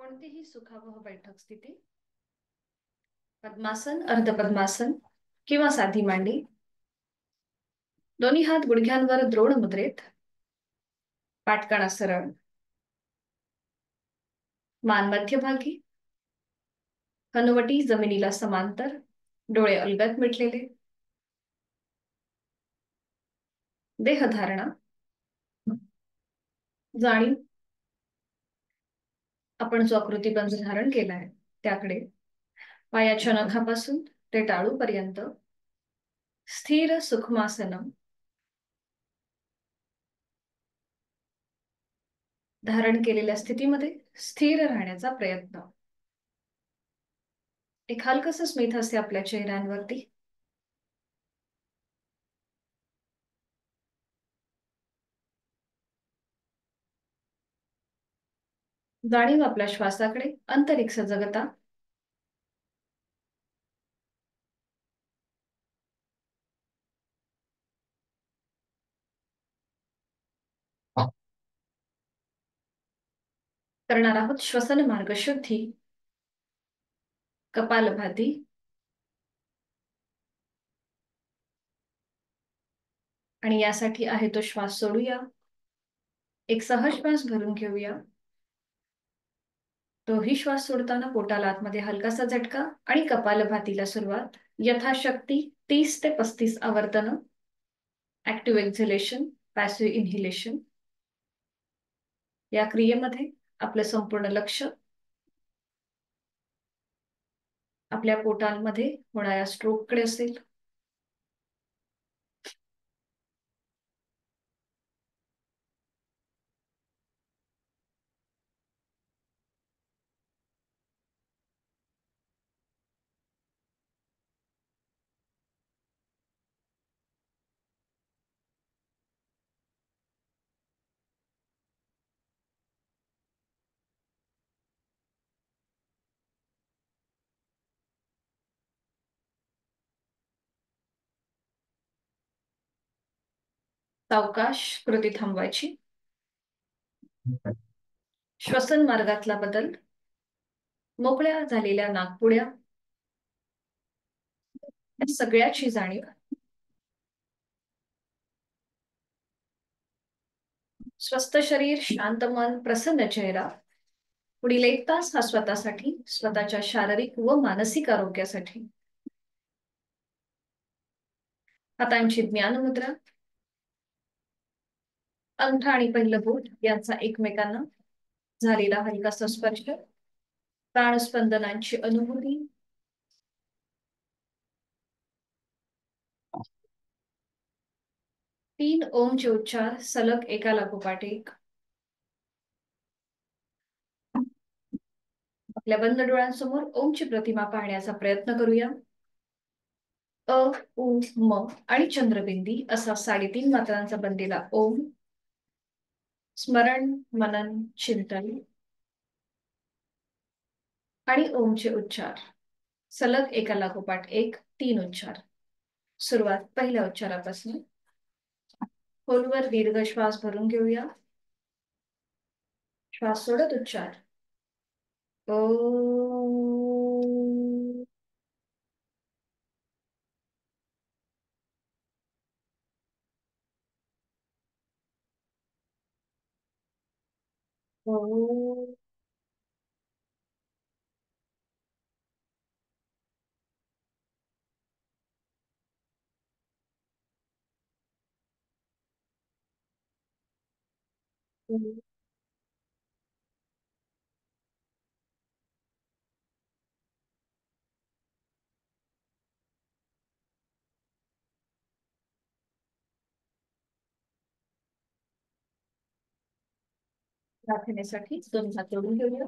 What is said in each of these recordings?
कोणतीही सुखावह बैठक स्थिती, पद्मासन, अर्धपद्मासन किंवा साधी मांडी, दोन्ही हात गुडघ्यांवर द्रोण मुद्रेत, पाठकणा सरळ, मान मध्यभागी, हनुवटी जमिनीला समांतर, डोळे अलगद मिटलेले, देहधारणा, जाणीव आपण जो आकृतीबंध धारण केला आहे त्याकडे, पायाच्या नखापासून ते टाळूपर्यंत स्थिर सुखमासन धारण केलेल्या स्थितीमध्ये स्थिर राहण्याचा प्रयत्न. एक हलकस स्मित असते आपल्या चेहऱ्यांवरती. जाणीव आपल्या श्वासाकडे, अंतरिक्ष जगता. करणार आहोत श्वसन मार्ग शुद्धी, कपालभाती, आणि यासाठी आहे तो श्वास सोडूया. एक सहज श्वास भरून घेऊया. तोही श्वास सोडताना पोटाला आतमध्ये हलकासा झटका आणि कपालभातीला सुरुवात. यथाशक्ती 30 ते 35 आवर्तन. Active exhalation, passive inhalation. या क्रियेमध्ये आपलं संपूर्ण लक्ष आपल्या पोटांमध्ये होणाऱ्या स्ट्रोककडे असेल. सावकाश कृती थांबवायची. श्वसन मार्गातला बदल, मोकळ्या झालेल्या नाकपुड्या, या सगळ्याची जाणीव. स्वस्थ शरीर, शांत मन, प्रसन्न चेहरा. पुढील 1 तास हा स्वतःसाठी, स्वतःच्या शारीरिक व मानसिक आरोग्यासाठी. हातांची ज्ञानमुद्रा, अंगठा आणि पहिलं बोट यांचा एकमेकांना झालेला हलकासा स्पर्श, प्राणस्पंदनांची अनुभूती. तीन ओमचे उच्चार सलग एका लागोपाठ एक. आपल्या बंद डोळ्यांसमोर ओमची प्रतिमा पाहण्याचा प्रयत्न करूया. अ, उ, म आणि चंद्रबिंदी असा 3.5 मात्रांचा बनलेला ओम. स्मरण, मनन, चिंतन आणि ओमचे उच्चार सलग एका लागोपाठ एक 3 उच्चार. सुरुवात पहिल्या उच्चारापासून. खोलवर दीर्घ श्वास भरून घेऊया. श्वास सोडत उच्चार. ओ. ओ. प्रार्थनेसाठी 2 हात जोडून घेऊया.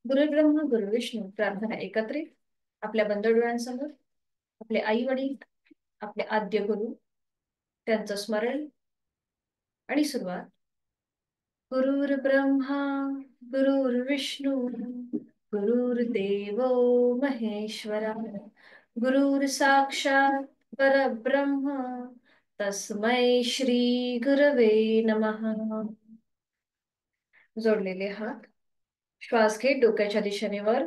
गुरुब्रह्मा गुरुविष्णू प्रार्थना एकत्रित. आपल्या बंद डोळ्यांसमोर आपले आई वडील, आपले आद्य गुरु, त्यांचं स्मरण आणि सुरुवात. गुरुर्ब्रह्मा गुरुर्विष्णू गुरुर्देवो महेश्वरा गुरुर साक्षात परब्रह्म तस्मै श्री गुरवे नमः. जोडलेले हात श्वास घेत डोक्याच्या दिशेने वर.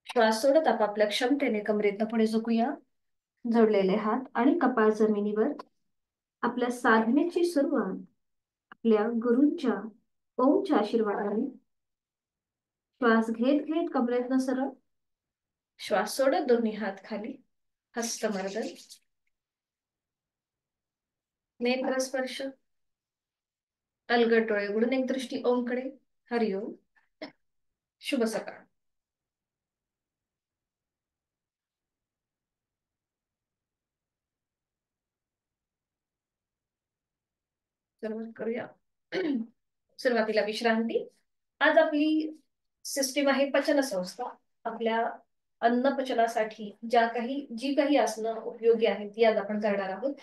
श्वास सोडत आपापल्या क्षमतेने कमरेतनं पुढे झुकूया. जोडलेले हात आणि कपाळ जमिनीवर. आपल्या साधनेची सुरुवात आपल्या गुरूंच्या ओमच्या आशीर्वादाने. श्वास घेत घेत कमरेतनं सरळ. श्वास सोडत दोन्ही हात खाली. हस्तमर्दन. नेत्र स्पर्श. अलगद डोळे उघडून एक दृष्टी ओमकडे. हरिओम. शुभ सकाळ. सुरुवात करूया. सुरुवातीला विश्रांती. आज आपली सिस्टीम आहे पचन संस्था. आपल्या अन्न पचनासाठी जी काही आसनं उपयोगी आहेत ती आज आपण करणार आहोत.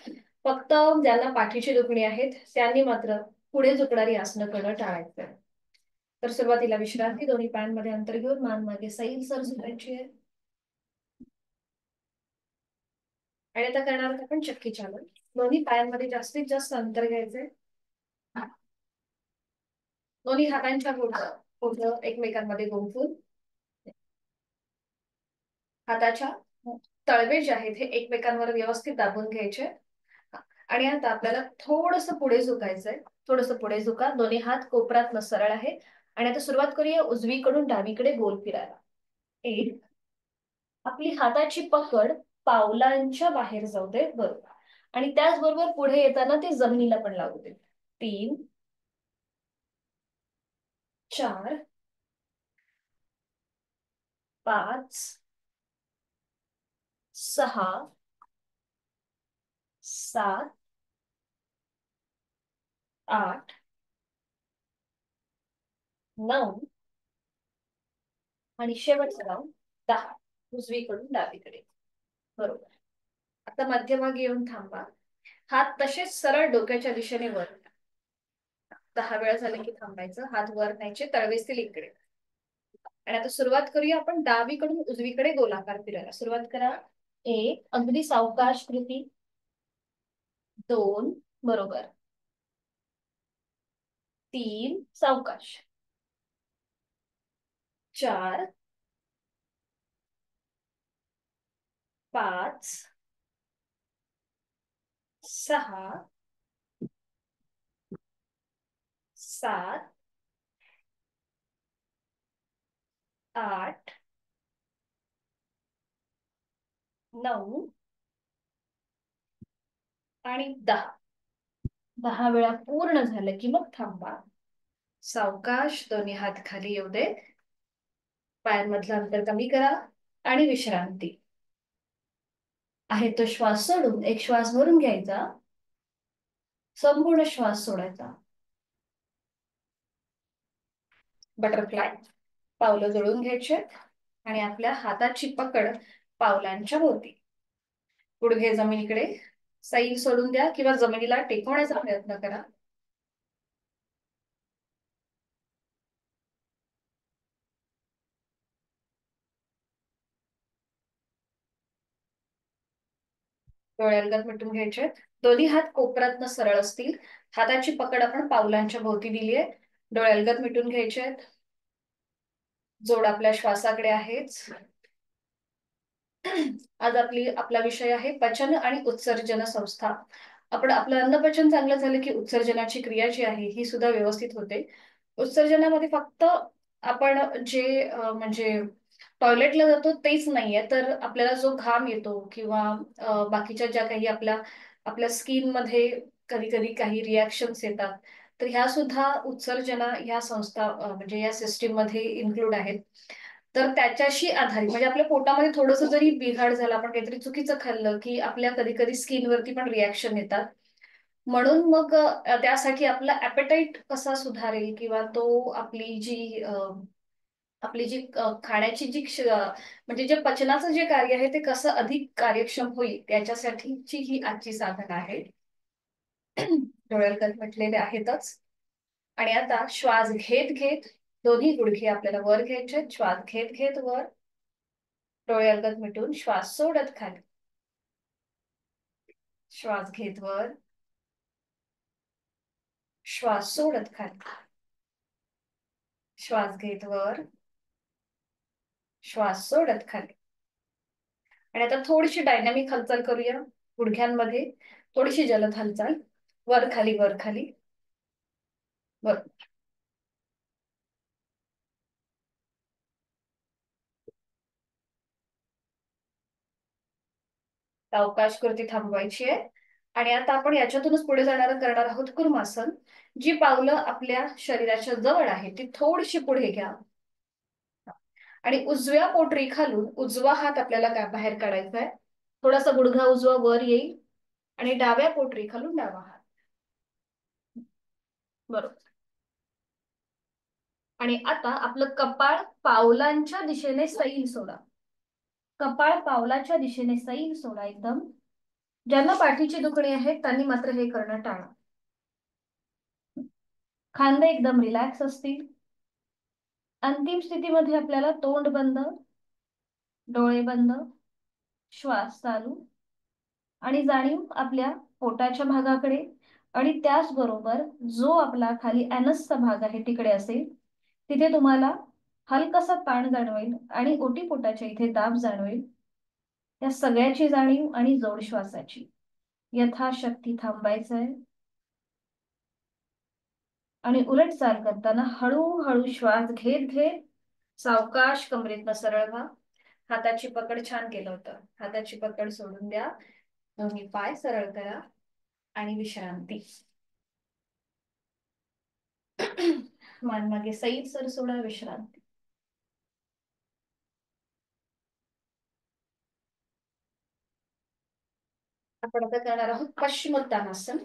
फक्त ज्यांना पाठीची दुखणी आहेत त्यांनी मात्र पुढे झुकणारी आसनं करणं टाळायचं. तर सुरुवातीला विश्रांती. दोन्ही पायांमध्ये अंतर घेऊन मान मागे सैल सर झुकायची आहे. आणि आता करणार आहोत आपण चक्की चालन. दोन्ही पायांमध्ये जास्तीत जास्त अंतर घ्यायचंय. दोन्ही हातांच्या बोटं एकमेकांमध्ये गुंफून हाताच्या तळवे जे आहेत हे एकमेकांवर व्यवस्थित दाबून घ्यायचे. आणि आता आपल्याला थोडस पुढे झुकायचंय. थोडस पुढे झुका. दोन्ही हात कोपरात सरळ आहे. आणि आता सुरुवात करूया उजवीकडून डावीकडे गोल फिरायला. 1. आपली हाताची पकड पावलांच्या बाहेर जाऊ दे. बरोबर. आणि त्याचबरोबर पुढे येताना ते जमिनीला पण लागू दे. 3, 4, 5, 6, 7, 8, 9 आणि शेवटचं नाव 10. उजवीकडून डावीकडे. बरोबर. आता मध्यभागी येऊन थांबा. हात तसेच सरळ डोक्याच्या दिशेने वर. 10 वेळा झाले की थांबायचं. हात वर न्यायचे. तळवे असतील इकडे. आणि आता सुरुवात करूया आपण डावीकडून उजवीकडे गोलाकार फिरायला. सुरुवात करा. 1. अगदी सावकाश कृती. 2. बरोबर. 3. सावकाश. 4, 5, 6, 7, 8, 9 आणि 10. 10 वेळा पूर्ण झालं की मग थांबा. सावकाश दोन्ही हात खाली येऊ दे. पायांमधलं अंतर कमी करा आणि विश्रांती. आहे तो श्वास सोडून एक श्वास भरून घ्यायचा. संपूर्ण श्वास सोडायचा. बटरफ्लाय. पावलं जोडून घ्यायचे आणि आपल्या हाताची पकड पावलांच्या भोवती. गुडघे जमिनीकडे. सैल सोडून द्या किंवा जमिनीला टेकवण्याचा प्रयत्न करा. डोळे अलगद मिटून घ्यायचे. दोन्ही हात कोपरातनं सरळ असतील. हाताची पकड आपण पावलांच्या भोवती दिलीये. डोळे अलगद मिटून घ्यायचे. जोड आपल्या श्वासाकडे आहेच. आज आपला विषय आहे पचन आणि उत्सर्जन संस्था. आपण आपलं अन्नपचन चांगलं झालं की उत्सर्जनाची क्रिया जी आहे ही सुद्धा व्यवस्थित होते. उत्सर्जनामध्ये फक्त आपण जे म्हणजे टॉयलेटला जातो तेच नाहीये, तर आपल्याला जो घाम येतो किंवा बाकीच्या ज्या काही आपल्या स्किन मध्ये कधी कधी काही रिॲक्शन्स येतात, तर ह्या सुद्धा उत्सर्जना ह्या संस्था म्हणजे या सिस्टीम मध्ये इन्क्लूड आहेत. तर त्याच्याशी आधारित म्हणजे आपल्या पोटामध्ये थोडंसं जरी बिघाड झाला, आपण काहीतरी चुकीचं खाल्लं की आपल्या कधी कधी स्किनवरती पण रिॲक्शन येतात. म्हणून मग त्यासाठी आपला ॲपेटाईट कसा सुधारेल किंवा तो आपली जी खाण्याची म्हणजे जे पचनाचं जे कार्य आहे ते कसं अधिक कार्यक्षम होईल त्याच्यासाठीची ही आजची साधना आहे. डोळ्यात म्हटलेले आहेतच. आणि आता श्वास घेत घेत दोन्ही गुडघे आपल्याला वर घ्यायचे. श्वास घेत घेत वर. डोळे अलगद मिटून श्वास सोडत खाली. श्वास घेत वर. श्वास सोडत खाली. श्वास घेत वर, श्वास सोडत खाली. आणि आता थोडीशी डायनॅमिक हालचाल करूया गुडघ्यांमध्ये, थोडीशी जलद हालचाल, वर खाली वर खाली. बर, सावकाश कृती थांबवायची आहे. आणि आता आपण याच्यातूनच पुढे करणार आहोत कुर्मासन. जी पावलं आपल्या शरीराच्या जवळ आहे ती थोडीशी पुढे घ्या आणि उजव्या पोटरी खालून उजवा हात आपल्याला बाहेर काढायचा आहे. थोडासा गुडघा उजवा वर येईल आणि डाव्या पोटरी खालून डावा हात. बरोबर. आणि आता आपलं कपाळ पावलांच्या दिशेने सैल सोडा. कपाळ पावलाच्या दिशेने सैल सोडा एकदम. ज्यांना पाठीची दुखणी आहे त्यांनी मात्र हे करणं टाळा. खांदे एकदम रिलॅक्स असतील. अंतिम स्थितीमध्ये आपल्याला तोंड बंद, डोळे बंद, श्वास चालू आणि जाणीव आपल्या पोटाच्या भागाकडे आणि त्याचबरोबर जो आपला खाली ऍनसचा भाग आहे तिकडे असेल. तिथे तुम्हाला हलकासा ताण जाणवेल आणि ओटीपोटाच्या इथे दाब जाणवेल. त्या सगळ्याची जाणीव आणि जोड श्वासाची. यथाशक्ती थांबायचं आहे आणि उलट चाल करताना हळूहळू श्वास घेत घेत सावकाश कमरेतनं सरळ व्हा. हाताची पकड छान केलं होतं. हाताची पकड सोडून द्या. दोन्ही पाय सरळ करा आणि विश्रांती. मान मागे सैल सर सोडा, विश्रांती. आपण आता करणार आहोत पश्चिमोत्तानासन.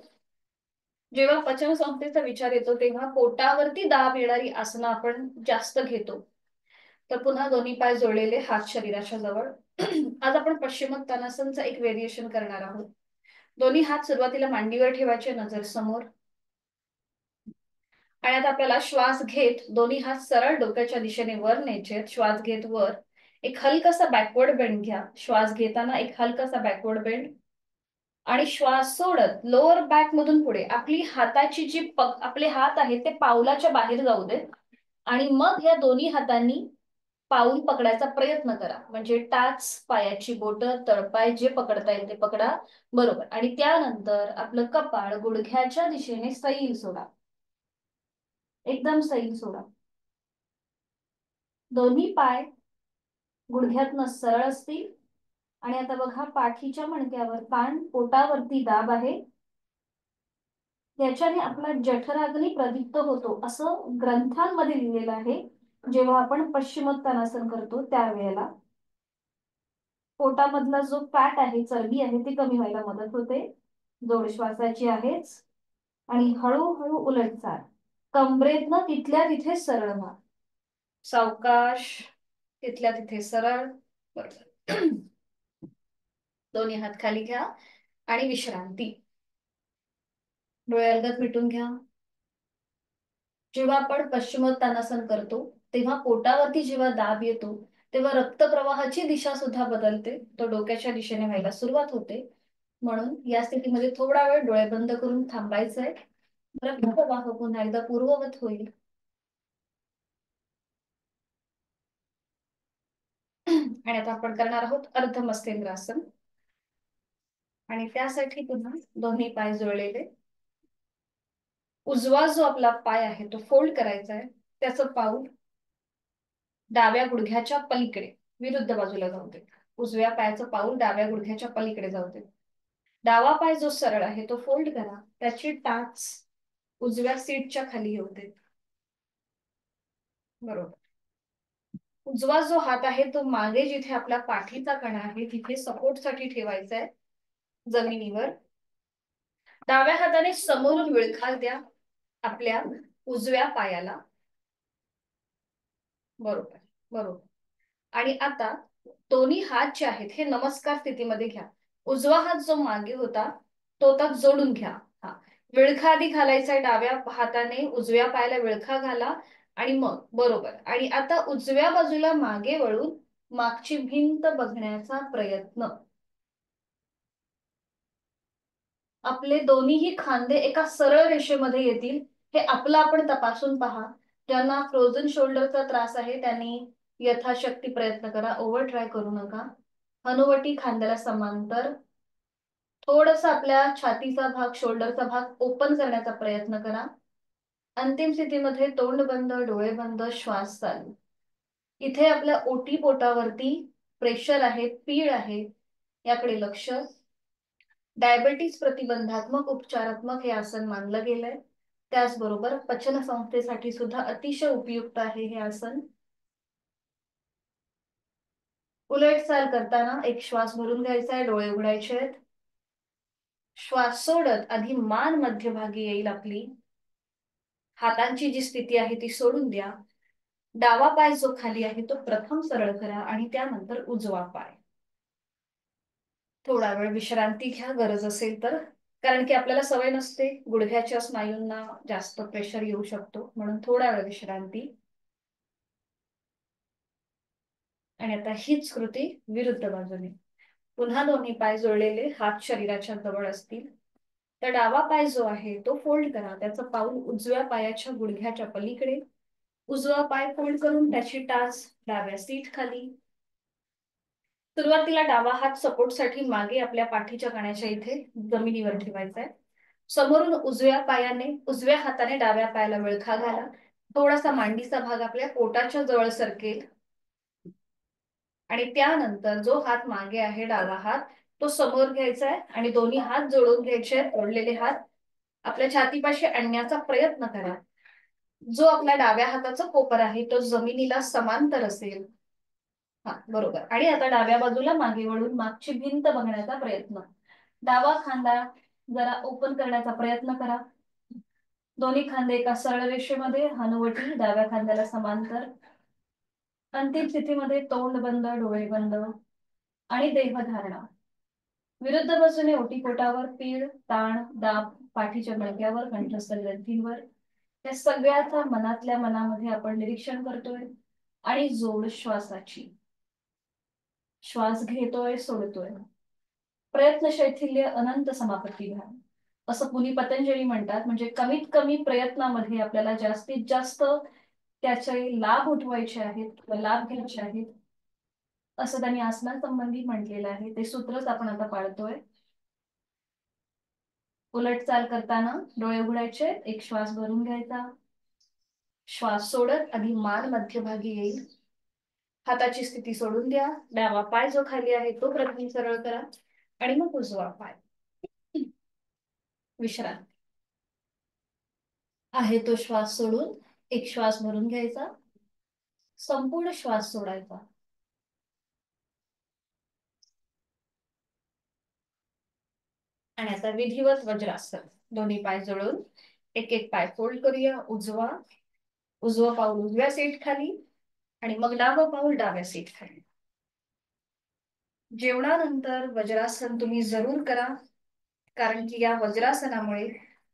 जेव्हा पचन संस्थेचा विचार येतो तेव्हा पोटावरती दाब येणारी आसनं आपण जास्त घेतो. तर पुन्हा दोन्ही पाय जोडलेले, हात शरीराच्या जवळ. आज आपण पश्चिमोत्तानासनचं एक व्हेरिएशन करणार आहोत. दोन्ही हात सुरुवातीला मांडीवर ठेवायचे, नजर समोर. आणि आता आपल्याला श्वास घेत दोन्ही हात सरळ डोक्याच्या दिशेने वर न्यायचे. श्वास घेत वर एक हलकासा बॅकवर्ड बेंड घ्या. श्वास घेताना एक हलकासा बॅकवर्ड बेंड आणि श्वास सोडत लोअर बॅक मधून पुढे आपली हाताची जी आपले हात आहेत ते पावलाच्या बाहेर जाऊ देत आणि मग या दोन्ही हातांनी पाऊल पकडायचा प्रयत्न करा. म्हणजे टाच, पायाची बोटं, तळपाय जे पकडता येईल ते पकडा. बरोबर. आणि त्यानंतर आपलं कपाळ गुडघ्याच्या दिशेने सैल सोडा, एकदम सैल सोडा. दोन्ही पाय गुडघ्यातनं सरळ असतील आणि आता बघा पाठीच्या मणक्यावर कान, पोटावरती दाब आहे. याच्याने आपला जठराग्नी प्रदीप्त होतो असं ग्रंथांमध्ये लिहिलेलं आहे. जेव्हा आपण पश्चिमोत्तानासन करतो त्यावेळेला पोटामधला जो फॅट आहे, चरबी आहे, ती कमी व्हायला मदत होते. जोड श्वासाची आहेच. आणि हळूहळू उलट चाल. कमरेतनं तिथल्या तिथे सरळ व्हा. सावकाश तिथल्या तिथे सरळ. बरोबर. दोन्ही हात खाली घ्या आणि विश्रांती. डोळे अलगद मिटून घ्या. जेव्हा आपण पश्चिमोत्तानासन करतो तेव्हा पोटावरती जेव्हा दाब येतो तेव्हा रक्तप्रवाहाची दिशा सुद्धा बदलते. तो डोक्याच्या दिशेने व्हायला सुरुवात होते. म्हणून या स्थितीमध्ये थोडा वेळ डोळे बंद करून थांबायचंय. रक्तप्रवाह पुन्हा एकदा पूर्ववत होईल. आणि आता आपण करणार आहोत अर्धमस्तेंद्रासन. आणि त्यासाठी पुन्हा दोन्ही पाय जुळलेले. उजवा जो आपला पाय आहे तो फोल्ड करायचा आहे. त्याचं पाऊल डाव्या गुडघ्याच्या पलीकडे विरुद्ध बाजूला जाऊ दे. उजव्या पायाचं पाऊल डाव्या गुडघ्याच्या पलीकडे जाऊ दे. डावा पाय जो सरळ आहे तो फोल्ड करा. त्याची टाच उजव्या सीटच्या खाली येऊ दे. बरोबर. उजवा जो हात आहे तो मागे जिथे आपला पाठीचा कणा आहे तिथे सपोर्टसाठी ठेवायचा आहे, जमिनीवर. डाव्या हाताने समोरून विळखा द्या आपल्या उजव्या पायाला. बरोबर. बरोबर. आणि आता दोन्ही हात जे आहेत हे नमस्कार स्थितीमध्ये घ्या. उजवा हात जो मागे होता तो आता जोडून घ्या. हा, विळखा आधी घालायचा डाव्या हाताने. उजव्या पायाला विळखा घाला आणि मग बरोबर. आणि आता उजव्या बाजूला मागे वळून मागची भिंत बघण्याचा प्रयत्न. आपले दोन्हीही खांदे एका सरळ रेषेमध्ये येतील हे आपलं आपण तपासून पहा. ज्यांना फ्रोझन शोल्डरचा त्रास आहे त्यांनी यथाशक्ती प्रयत्न करा, ओव्हर ट्राय करू नका. हनुवटी खांद्याला समांतर, थोडस आपल्या छातीचा भाग, शोल्डरचा भाग ओपन करण्याचा प्रयत्न करा. अंतिम स्थितीमध्ये तोंड बंद, डोळे बंद, श्वास चालू. इथे आपल्या ओटी पोटावरती प्रेशर आहे, पीळ आहे, याकडे लक्ष. डायबेटीस प्रतिबंधात्मक उपचारात्मक हे आसन मानलं गेलंय. त्याचबरोबर पचन संस्थेसाठी सुद्धा अतिशय उपयुक्त आहे हे आसन. उलट चाल करताना एक श्वास भरून घ्यायचा आहे, डोळे उघडायचे आहेत. श्वास सोडत आधी मान मध्यभागी येईल आपली. हातांची जी स्थिती आहे ती सोडून द्या. डावा पाय जो खाली आहे तो प्रथम सरळ करा आणि त्यानंतर उजवा पाय. थोडा वेळ विश्रांती घ्या गरज असेल तर, कारण की आपल्याला सवय नसते, गुडघ्याच्या स्नायूंना जास्त प्रेशर येऊ शकतो, म्हणून थोडा वेळ विश्रांती. आणि आता हीच कृती विरुद्ध बाजूने. पुन्हा दोन्ही पाय जोडलेले, हात शरीराच्या जवळ असतील. तर डावा पाय जो आहे तो फोल्ड करा, त्याचं पाऊल उजव्या पायाच्या गुडघ्याच्या पलीकडे. उजवा पाय फोल्ड करून त्याची टाच डाव्या सीट खाली. सुरुवातीला डावा हात सपोर्टसाठी मागे आपल्या पाठीच्या कण्याच्या इथे जमिनीवर ठेवायचा आहे. समोरून उजव्या हाताने डाव्या पायाला विळखा घाला. थोडासा मांडीचा भाग आपल्या पोटाच्या जवळ सरकेल. आणि त्यानंतर जो हात मागे आहे डावा हात तो समोर घ्यायचा आहे आणि दोन्ही हात जोडून घ्यायचे आहेत. जोडलेले हात आपल्या छातीपाशी आणण्याचा प्रयत्न करा. जो आपल्या डाव्या हाताचा कोपर आहे तो जमिनीला समांतर असेल. हा, बरोबर. आणि आता डाव्या बाजूला मागे वळून मागची भिंत बघण्याचा प्रयत्न. डावा खांदा जरा ओपन करण्याचा प्रयत्न करा. दोन्ही खांदे एका सरळ रेषेमध्ये, हनुवटी डाव्या खांद्याला समांतर. अंतिम स्थितीमध्ये तोंड बंद, डोळे बंद आणि देहधारणा. विरुद्ध बाजूने ओटीपोटावर पीळ, ताण, दाब, पाठीच्या मणक्यावर, कंठस्थ ग्रंथींवर, या सगळ्याचा मनातल्या मनामध्ये आपण निरीक्षण करतोय. आणि जोड श्वासाची. श्वास घेतोय, सोडतोय. प्रयत्न शैथिल्य अनंत समापत्ती घ्या, असं मुनी पतंजली म्हणतात. म्हणजे कमीत कमी प्रयत्नामध्ये आपल्याला जास्तीत जास्त त्याचे लाभ उठवायचे आहेत किंवा लाभ घ्यायचे आहेत, असं त्यांनी आसनासंबंधी म्हटलेलं आहे. ते सूत्रच आपण आता पाळतोय. उलट चाल करताना डोळे उघडायचे, एक श्वास भरून घ्यायचा. श्वास सोडत आधी मान मध्यभागी येईल. हाताची स्थिती सोडून द्या. डावा पाय जो खाली आहे तो प्रथम सरळ करा आणि मग उजवा पाय. विश्रांती. आहे तो श्वास सोडून एक श्वास भरून घ्यायचा. संपूर्ण श्वास सोडायचा. आणि आता विधिवत वज्रासन. दोन्ही पाय जोडून एक एक पाय फोल्ड करूया. उजवं पाऊल उजव्या सीट खाली आणि मग डावं पाऊल डाव्या सीट खाली. जेवणानंतर वज्रासन तुम्ही जरूर करा, कारण की या वज्रासनामुळे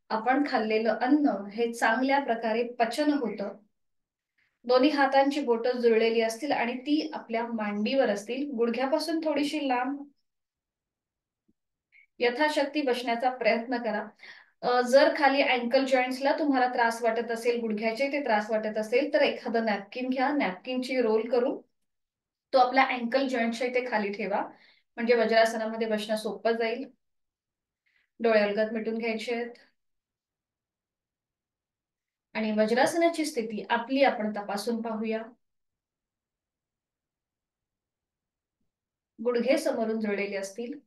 आपण खाल्लेलं अन्न हे चांगल्या प्रकारे पचन होतं. दोन्ही हातांची बोटं जुळलेली असतील आणि ती आपल्या मांडीवर असतील, गुडघ्यापासून थोडीशी लांब. यथाशक्ती बसण्याचा प्रयत्न करा. जर खाली अँकल जॉईंट्सला तुम्हाला त्रास वाटत असेल, गुडघ्याचे ते त्रास वाटत असेल, तर एखादं नॅपकिन घ्या. नॅपकिनची रोल करून तो आपल्या अँकल जॉईंटच्या इथे खाली ठेवा, म्हणजे वज्रासनामध्ये बसणं सोपं जाईल. डोळे अलगद मिटून घ्यायचे आहेत. आणि वज्रासनाची स्थिती आपली आपण तपासून पाहूया. गुडघे समोरून जुळलेले असतील.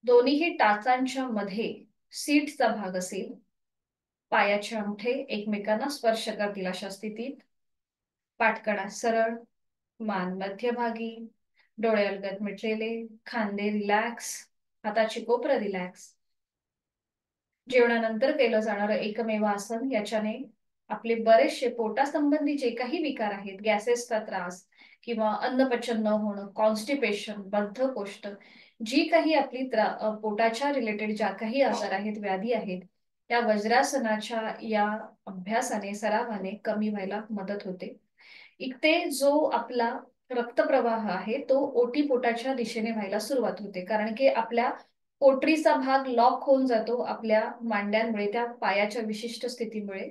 दोन्हीही टाचांच्या मध्ये सीटचा भाग असेल. पायाचे अंगठे एकमेकांना स्पर्श करतील अशा स्थितीत. पाठकणा सरळ, मान मध्यभागी, डोळे अलगद मिटलेले, खांदे रिलॅक्स, हाताची कोपरं रिलॅक्स. जेवणानंतर केलं जाणारं एकमेव आसन. याच्याने आपले बरेचसे पोटासंबंधी जे काही विकार आहेत, गॅसेसचा त्रास किंवा अन्नपचन न होणं, कॉन्स्टिपेशन, बद्धकोष्ठ, जी काही आपली पोटाच्या रिलेटेड ज्या काही आजार आहेत, व्याधी आहेत, त्या वज्रासनाच्या या अभ्यासाने, सरावाने कमी व्हायला मदत होते. इथे जो आपला रक्तप्रवाह आहे तो ओटीपोटाच्या दिशेने व्हायला सुरुवात होते, कारण की आपल्या पोटरीचा भाग लॉक होऊन जातो आपल्या मांड्यांमुळे, त्या पायाच्या विशिष्ट स्थितीमुळे.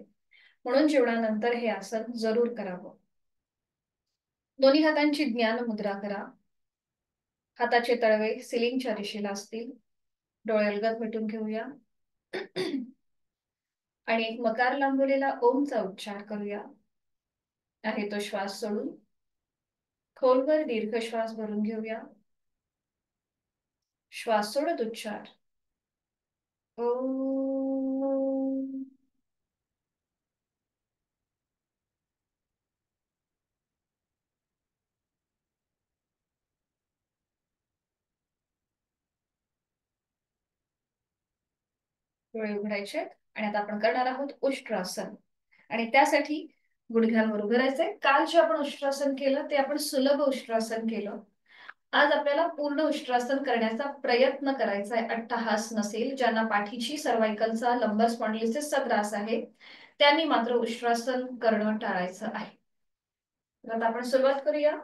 म्हणून जेवणानंतर हे आसन जरूर करावं. दोन्ही हातांची ज्ञान मुद्रा करा. हाताचे तळवे सिलिंगच्या दिशेला असतील. डोळे अलगद मिटून घेऊया. आणि एक मकार लांबवलेला ओमचा उच्चार करूया. आहे तो श्वास सोडून खोलवर दीर्घ श्वास भरून घेऊया. श्वास सोडत उच्चार ओम. डोळे उघडायचे आणि आता आपण करणार आहोत उष्ट्रासन. आणि त्यासाठी गुडघ्यांवर उभं राहायचंय. काल जे आपण उष्ट्रासन केलं ते आपण सुलभ उष्ट्रासन केलं. आज आपल्याला पूर्ण उष्ट्रासन करण्याचा प्रयत्न करायचा आहे. अट्टहास नसेल. ज्यांना पाठीची सर्वायकलचा लंबर स्पॉन्डिलिसिसचा त्रास आहे त्यांनी मात्र उष्ट्रासन करणं टाळायचं आहे. आता आपण सुरुवात करूया.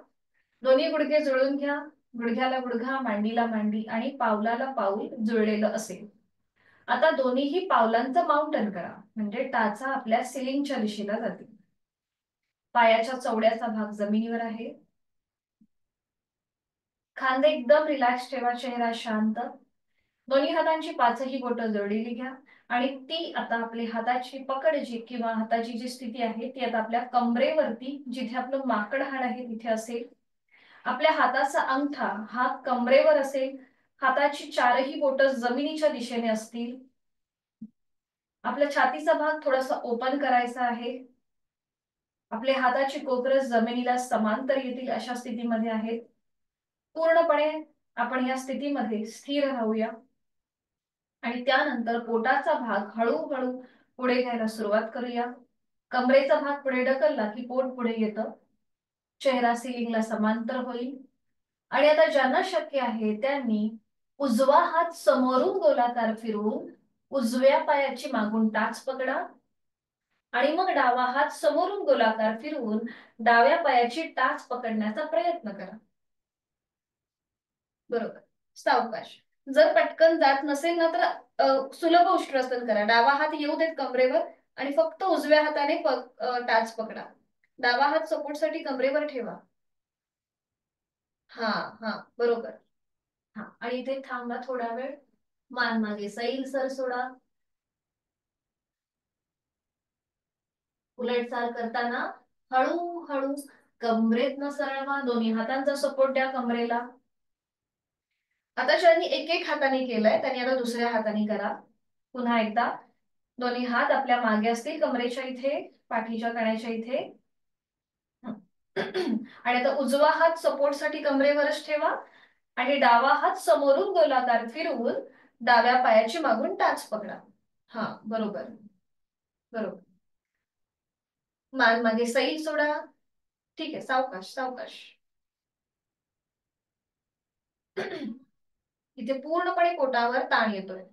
दोन्ही गुडघे जुळून घ्या. गुडघ्याला गुडघा, मांडीला मांडी आणि पावलाला पाऊल जुळलेलं असेल. आता दोन्हीही पावलांचं माउंटन करा, म्हणजे टाचा आपल्या सिलिंगच्या दिशेला जातील. पायाच्या चवड्याचा भाग जमिनीवर आहे. खांदे एकदम रिलॅक्स ठेवा. चेहरा शांत. दोन्ही हातांची पाचही बोटं जोडलेली घ्या आणि ती आता आपली हाताची पकड जी किंवा हाताची जी स्थिती आहे ती आता आपल्या कमरेवरती, जिथे आपलं माकड हाड आहे तिथे असेल. आपल्या हाताचा अंगठा हा कमरेवर असेल. हाताची चारही बोटं जमिनीच्या दिशेने असतील. आपल्या छातीचा भाग थोडासा ओपन करायचा आहे. आपले हाताची कोपरं जमिनीला समांतर येतील अशा स्थितीमध्ये आहेत. पूर्णपणे आपण या स्थितीमध्ये स्थिर राहूया आणि त्यानंतर पोटाचा भाग हळूहळू पुढे घ्यायला सुरुवात करूया. कमरेचा भाग पुढे ढकलला की पोट पुढे येतं. चेहरा सिलिंगला समांतर होईल. आणि आता ज्यांना शक्य आहे त्यांनी उजवा हात समोरून गोलाकार फिरवून उजव्या पायाची मागून टाच पकडा आणि मग डावा हात समोरून गोलाकार फिरवून डाव्या पायाची टाच पकडण्याचा प्रयत्न करा. बरोबर. सावकाश. जर पटकन जात नसेल ना तर सुलभ उष्ट्रासन करा. डावा हात येऊ देत कमरेवर आणि फक्त उजव्या हाताने टाच पकडा. डावा हात सपोर्टसाठी कमरेवर ठेवा. हा हा बरोबर. हा आणि इथे थांबा थोडा वेळ. मान मागे सैल सर सोडा. उलटचाल करताना हळूहळू कमरेतनं सरळ व्हा. दोन्ही हातांचा सपोर्ट द्या कमरेला. आता ज्यांनी एक एक हाताने केलंय त्यांनी आता दुसऱ्या हाताने करा. पुन्हा एकदा दोन्ही हात आपल्या मागे असतील कमरेच्या इथे, पाठीच्या कण्याच्या इथे. आणि आता उजवा हात सपोर्टसाठी कमरेवरच ठेवा आणि डावा हात समोरून गोलाकार फिरवून डाव्या पायाची मागून टाच पकडा. हा बरोबर बरोबर. मान मागे सैल सोडा. ठीक आहे. सावकाश सावकाश. इथे पूर्णपणे पोटावर ताण येतोय.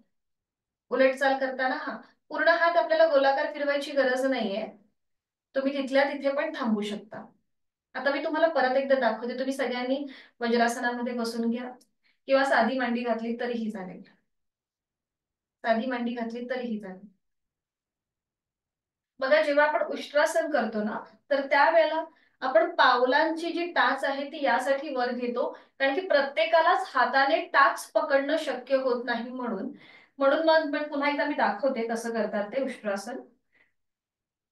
उलटचाल करताना पूर्ण हात आपल्याला गोलाकार फिरवायची गरज नाहीये. तुम्ही तिथल्या तिथे पण थांबू शकता. आता मी तुम्हाला परत एकदा दाखवते. तुम्ही सगळ्यांनी वज्रासनामध्ये बसून घ्या किंवा साधी मांडी घातली तरीही चालेल. साधी मांडी घातली तरीही चालेल. बघा जेव्हा आपण उष्ट्रासन करतो ना तर त्यावेळेला आपण पावलांची जी टाच आहे ती यासाठी वर घेतो कारण की प्रत्येकालाच हाताने टाच पकडणं शक्य होत नाही. म्हणून मग पुन्हा एकदा मी दाखवते कसं करतात ते उष्ट्रासन.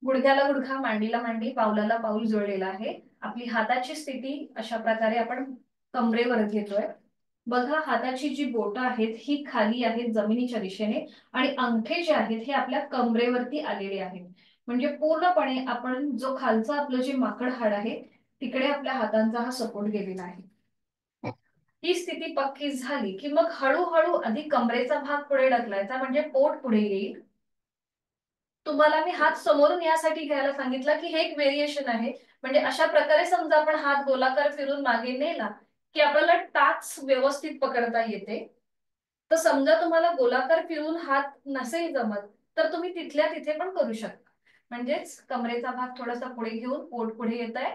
गुडघ्याला गुडघा, मांडीला मांडी, पावलाला पाऊल जोडलेला आहे. आपली हाताची स्थिती अशा प्रकारे आपण कमरेवर घेतोय. बघा हाताची जी बोटं आहेत ही खाली आहेत जमिनीच्या दिशेने आणि अंगठे जे आहेत हे आपल्या कमरेवरती आलेले आहेत. म्हणजे पूर्णपणे आपण जो खालचा आपलं जे माकड हाड आहे तिकडे आपल्या हातांचा हा सपोर्ट गेलेला आहे. ही स्थिती पक्की झाली की मग हळूहळू आधी कमरेचा भाग पुढे ढकलायचा म्हणजे पोट पुढे येईल. तुम्हाला मी हात समोरून यासाठी घ्यायला सांगितलं की हे एक व्हेरिएशन आहे. म्हणजे अशा प्रकारे समजा आपण हात गोलाकार फिरून मागे नेला की आपल्याला टाच व्यवस्थित पकडता येते. तर समजा तुम्हाला गोलाकार फिरून हात नसेल जमत तर तुम्ही तिथल्या तिथे पण करू शकता. म्हणजेच कमरेचा भाग थोडासा पुढे घेऊन पोट पुढे येत आहे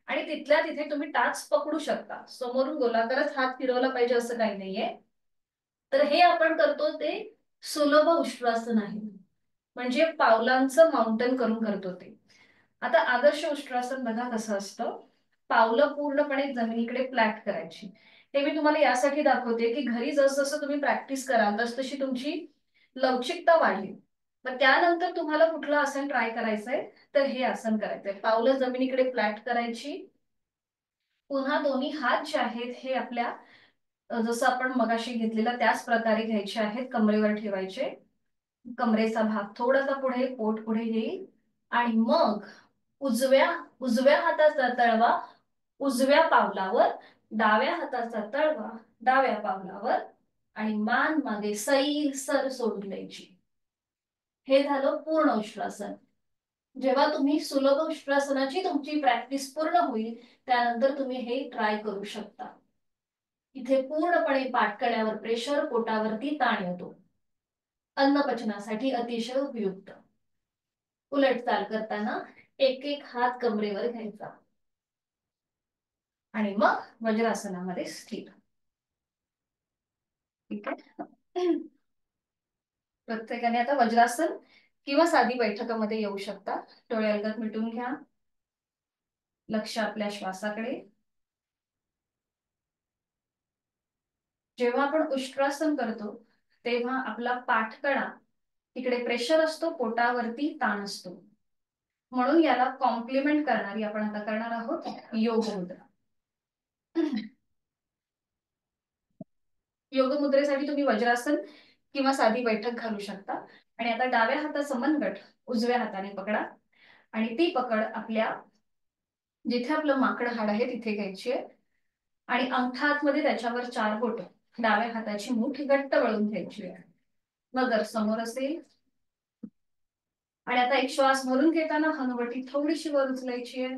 आणि तिथल्या तिथे तुम्ही टाच पकडू शकता. समोरून गोलाकारच हात फिरवला पाहिजे असं काही नाहीये. तर हे आपण करतो ते सुलभ उष्ट्रासन आहे. म्हणजे पावलांचं माउंटन करून करतो ते. आता आदर्श उष्ट्रासन बघा कसं असतं. पावलं पूर्णपणे जमिनीकडे फ्लॅट करायची. हे मी तुम्हाला यासाठी दाखवते की घरी जसं तुम्ही प्रॅक्टिस कराल तशी तुमची लवचिकता वाढेल. मग त्यानंतर तुम्हाला कुठलं आसन ट्राय करायचंय तर हे आसन करायचंय. पावलं जमिनीकडे फ्लॅट करायची. पुन्हा दोन्ही हात जे आहेत हे आपल्या जसं आपण मगाशी घेतलेला त्याच प्रकारे घ्यायचे आहेत. कमरेवर ठेवायचे. कमरेचा भाग थोडासा पुढे, पोट पुढे येईल आणि मग उजव्या हाताचा तळवा उजव्या पावलावर, डाव्या हाताचा तळवा डाव्या पावलावर आणि मान मागे सैल सर सोडून द्यायची. हे झालं पूर्ण उष्ट्रासन. जेव्हा तुम्ही सुलभ उष्ट्रासनाची तुमची प्रॅक्टिस पूर्ण होईल त्यानंतर तुम्ही हे ट्राय करू शकता. इथे पूर्णपणे पाठकड्यावर प्रेशर, पोटावरती ताण येतो. अन्नपचनासाठी अतिशय उपयुक्त. उलट चाल करताना एक एक हात कमरेवर घ्यायचा आणि मग वज्रासनामध्ये स्थिर. ठीक आहे. प्रत्येकाने आता वज्रासन किंवा साधी बैठकामध्ये येऊ शकता. डोळे अलगद मिटून घ्या. लक्ष आपल्या श्वासाकडे. जेव्हा आपण उष्ट्रासन करतो तेव्हा आपला पाठकडा इकडे प्रेशर असतो, पोटावरती ताण असतो. म्हणून याला कॉम्प्लिमेंट करणारी आपण आता करणार आहोत योग मुद्रा. योग मुद्रेसाठी तुम्ही वज्रासन किंवा साधी बैठक घालू शकता. आणि आता डाव्या हाताचं मनगट उजव्या हाताने पकडा आणि ती पकड आपल्या जिथे आपलं माकड हाड आहे तिथे घ्यायची आहे आणि अंगठा हातमध्ये त्याच्यावर 4 बोट डाव्या हाताची मुठ घट्ट वळून घ्यायची आहे. नजर समोर असेल आणि आता एक श्वास भरून घेताना हनुवटी थोडीशी वर उचलायची आहे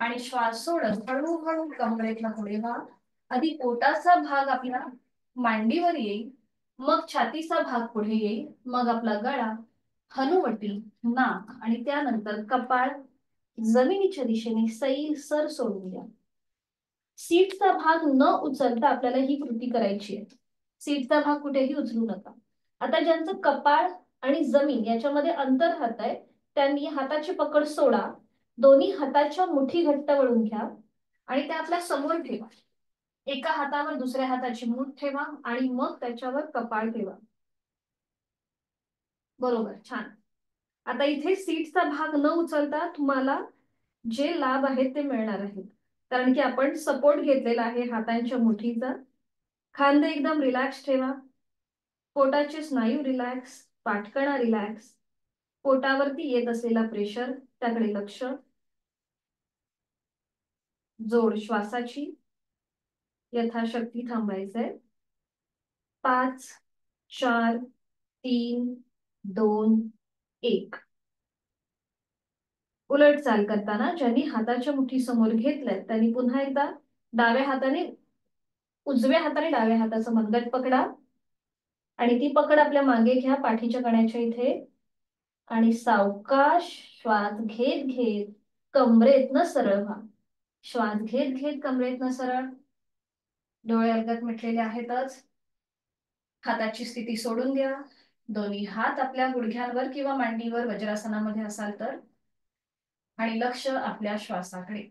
आणि श्वास सोडत हळूहळू कमरेतला पुढे व्हा. आधी पोटाचा भाग आपला मांडीवर येईल, मग छातीचा भाग पुढे येईल, मग आपला गळा, हनुवटी, नाक आणि त्यानंतर कपाळ जमिनीच्या दिशेने सैल सर सोडून द्या. सीटचा भाग न उचलता आपल्याला ही कृती करायची आहे. सीटचा भाग कुठेही उचलू नका. आता ज्यांचं कपाळ आणि जमीन याच्यामध्ये अंतर राहत आहे त्यांनी हाताची पकड सोडा. दोन्ही हाताच्या मुठी घट्ट वळून घ्या आणि त्या आपल्या समोर ठेवा. एका हातावर दुसऱ्या हाताची मूठ ठेवा आणि मग त्याच्यावर कपाळ ठेवा. बरोबर, छान. आता इथे सीटचा भाग न उचलता तुम्हाला जे लाभ आहेत ते मिळणार आहेत. कारण की आपण सपोर्ट घेतलेला आहे हातांच्या मुठीचा. खांदे एकदम रिलॅक्स ठेवा. पोटाचे स्नायू रिलॅक्स, पाठकणा रिलॅक्स. पोटावरती येत असलेला प्रेशर त्याकडे लक्ष. जोड श्वासाची यथाशक्ती थांबायचंय. 5, 4, 3, 2, 1. उलट चाल करताना ज्यांनी हाताच्या मुठी समोर घेतल्यात त्यांनी पुन्हा एकदा उजव्या हाताने डाव्या हाताचं मनगट पकडा आणि ती पकड आपल्या मागे घ्या पाठीच्या कण्याच्या इथे आणि सावकाश श्वास घेत घेत कमरेतनं सरळ व्हा. श्वास घेत घेत कमरेतनं सरळ. डोळे अलगद मिटलेले आहेतच. हाताची स्थिती सोडून द्या. दोन्ही हात आपल्या गुडघ्यांवर किंवा मांडीवर वज्रासनामध्ये असाल तर आणि लक्ष आपल्या श्वासाकडे.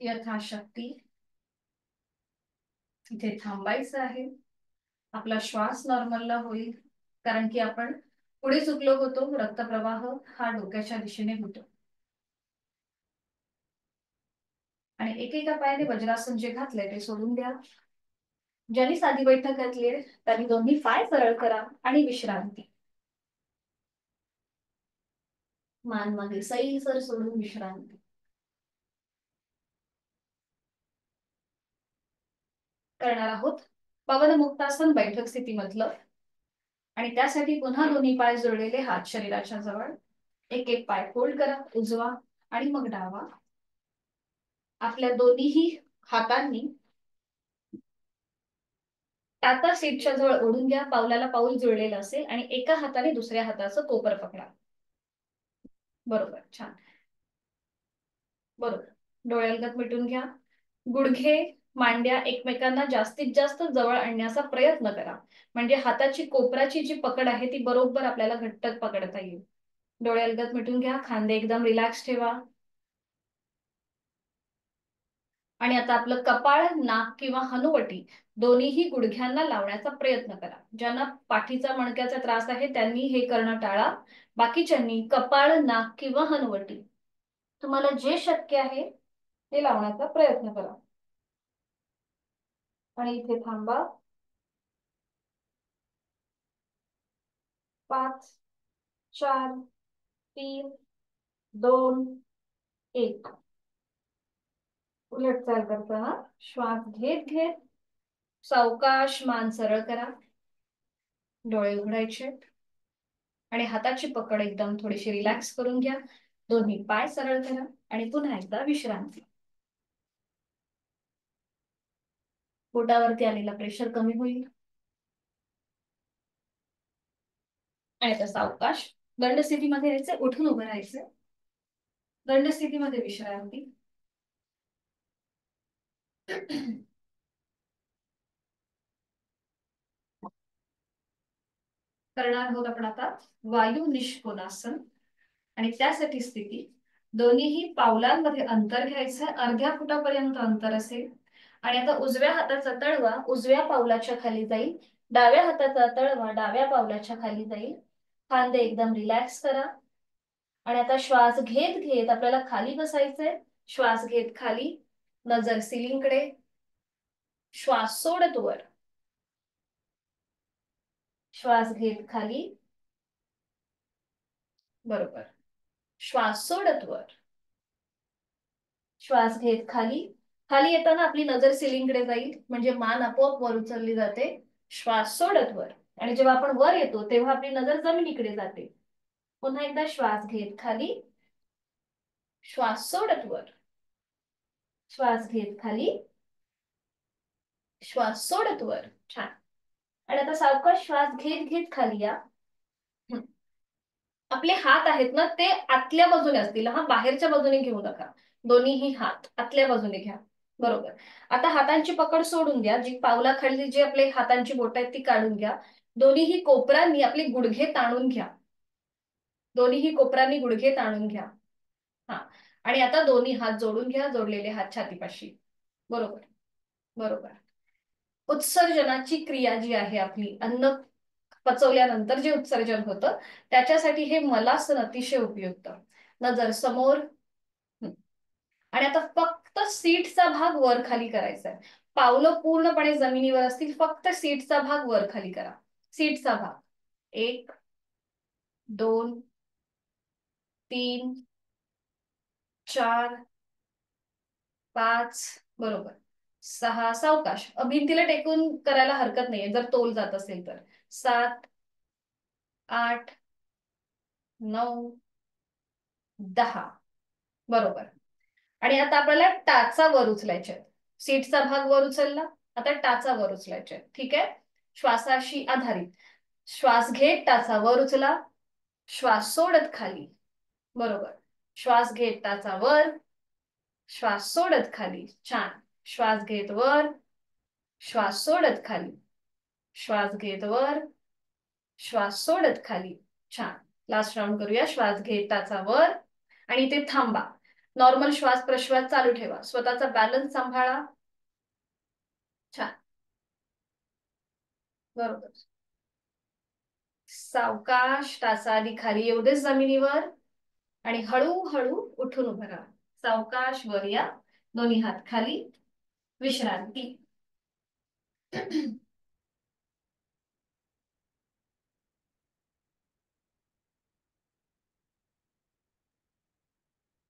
यथाशक्ती इथे थांबायचं आहे. आपला श्वास नॉर्मलला होईल कारण की आपण पुढे चुकलो होतो. रक्तप्रवाह हा डोक्याच्या दिशेने होतो आणि एकेका पायाने वज्रासन जे घातलंय ते सोडून द्या. ज्यांनी साधी बैठक घातली त्यांनी दोन्ही पाय सरळ करा आणि विश्रांती. मान मागे सैल सर सोडून विश्रांती. करणार आहोत पवन मुक्तासन बैठक स्थितीमधलं. आणि त्यासाठी पुन्हा दोन्ही पाय जोडलेले हात शरीराच्या जवळ. एक एक पाय फोल्ड करा, उजवा आणि मग डावा. आपल्या दोन्हीही हातांनी टाचा सीटच्या जवळ ओढून घ्या. पावलाला पाऊल जुळलेलं असेल आणि एका हाताने दुसऱ्या हाताचं कोपर पकडा. बरोबर, छान. बरोबर. डोळे अलगद मिटून घ्या. गुडघे मांड्या एकमेकांना जास्तीत जास्त जवळ आणण्याचा प्रयत्न करा, म्हणजे हाताची कोपराची जी पकड आहे ती बरोबर आपल्याला घट्ट पकडता येईल. डोळे अलगद मिटून घ्या, खांदे एकदम रिलॅक्स ठेवा. आणि आता आपलं कपाळ, नाक किंवा हनुवटी दोन्हीही गुडघ्यांना लावण्याचा प्रयत्न करा. ज्यांना पाठीचा मणक्याचा त्रास आहे त्यांनी हे करणं टाळा. बाकीच्यांनी कपाळ, नाक किंवा हनुवटी तुम्हाला जे शक्य आहे ते लावण्याचा प्रयत्न करा. आणि इथे थांबा. 5, 4, 3, 2, 1. उलट चाल करताना श्वास घेत घेत सावकाश मान सरळ करा, डोळे उघडायचे आणि हाताची पकड एकदम थोडीशी रिलॅक्स करून घ्या. दोन्ही पाय सरळ करा आणि पुन्हा एकदा विश्रांती. पोटावरती आलेला प्रेशर कमी होईल. आणि आता सावकाश दंड स्थितीमध्ये यायचं, उठून उभं राहायचं. दंड स्थितीमध्ये विश्रांती. करणार आहोत आपण आता वायू निष्कोनासन. आणि त्यासाठी स्थिती, दोन्हीही पावलांमध्ये अंतर घ्यायचं, अर्ध्या फुटापर्यंत अंतर असेल. आणि आता उजव्या हाताचा तळवा उजव्या पावलाच्या खाली जाईल, डाव्या हाताचा तळवा डाव्या पावलाच्या खाली जाईल. खांदे एकदम रिलॅक्स करा. आणि आता श्वास घेत घेत आपल्याला खाली बसायचंय. श्वास घेत खाली, नजर सिलिंगकडे. श्वास सोडत वर. श्वास घेत खाली, बरोबर. श्वास सोडत वर. श्वास घेत खाली. खाली येताना आपली नजर सिलिंगकडे जाईल, म्हणजे मान आपोआप वर उचलली जाते. श्वास सोडत वर. आणि जेव्हा आपण वर येतो तेव्हा आपली नजर जमिनीकडे जाते. पुन्हा एकदा श्वास घेत खाली, श्वास सोडत वर. श्वास घेत खाली, श्वास सोडत वर. छान. आणि आता सावकाश श्वास घेत घेत खाली या. आपले हात आहेत ना ते आतल्या बाजूने असतील, हा बाहेरच्या बाजूने घेऊ नका. दोन्हीही हात आतल्या बाजूने घ्या, बरोबर. आता हातांची पकड सोडून द्या, जी पावलाखाली जी आपले हातांची बोट आहेत ती काढून घ्या. दोन्हीही कोपरांनी आपले गुडघे ताणून घ्या. दोन्हीही कोपरांनी गुडघे ताणून घ्या. हा. आणि आता दोन्ही हात जोडून घ्या, जोडलेले हात छातीपाशी, बरोबर. बरोबर. उत्सर्जनाची क्रिया जी आहे आपली, अन्न पचवल्यानंतर जे उत्सर्जन होतं त्याच्यासाठी हे मलासन अतिशय उपयुक्त. नजर समोर. आणि आता फक्त सीटचा भाग वर खाली करायचा आहे. पावलं पूर्णपणे जमिनीवर असतील, फक्त सीटचा भाग वर खाली करा. सीटचा भाग. 1, 2, 3, 4, 5, बरोबर. 6, सावकाश, भिंतीला टेकून करायला हरकत नाहीये जर तोल जात असेल तर. 7, 8, 9, 10, बरोबर. आणि आता आपल्याला टाचा वर उचलायचे. सीटचा भाग वर उचलला, आता टाचा वर उचलायचे, ठीक आहे. श्वासाशी आधारित. श्वास घेत टाचा वर उचला, श्वास सोडत खाली, बरोबर. श्वास घेत टाचा वर, श्वास सोडत खाली. छान. श्वास घेत वर, श्वास सोडत खाली. श्वास घेत वर, श्वास सोडत खाली. छान. लास्ट राऊंड करूया. श्वास घेत टाचा वर आणि इथे थांबा. नॉर्मल श्वास प्रश्वास चालू ठेवा, स्वतःचा बॅलन्स सांभाळा. छान. बरोबर. सावकाश टाचा आधी खाली येऊ दे जमिनीवर आणि हळूहळू उठून उभं राहा. सावकाश वर या, दोन्ही हात खाली, विश्रांती.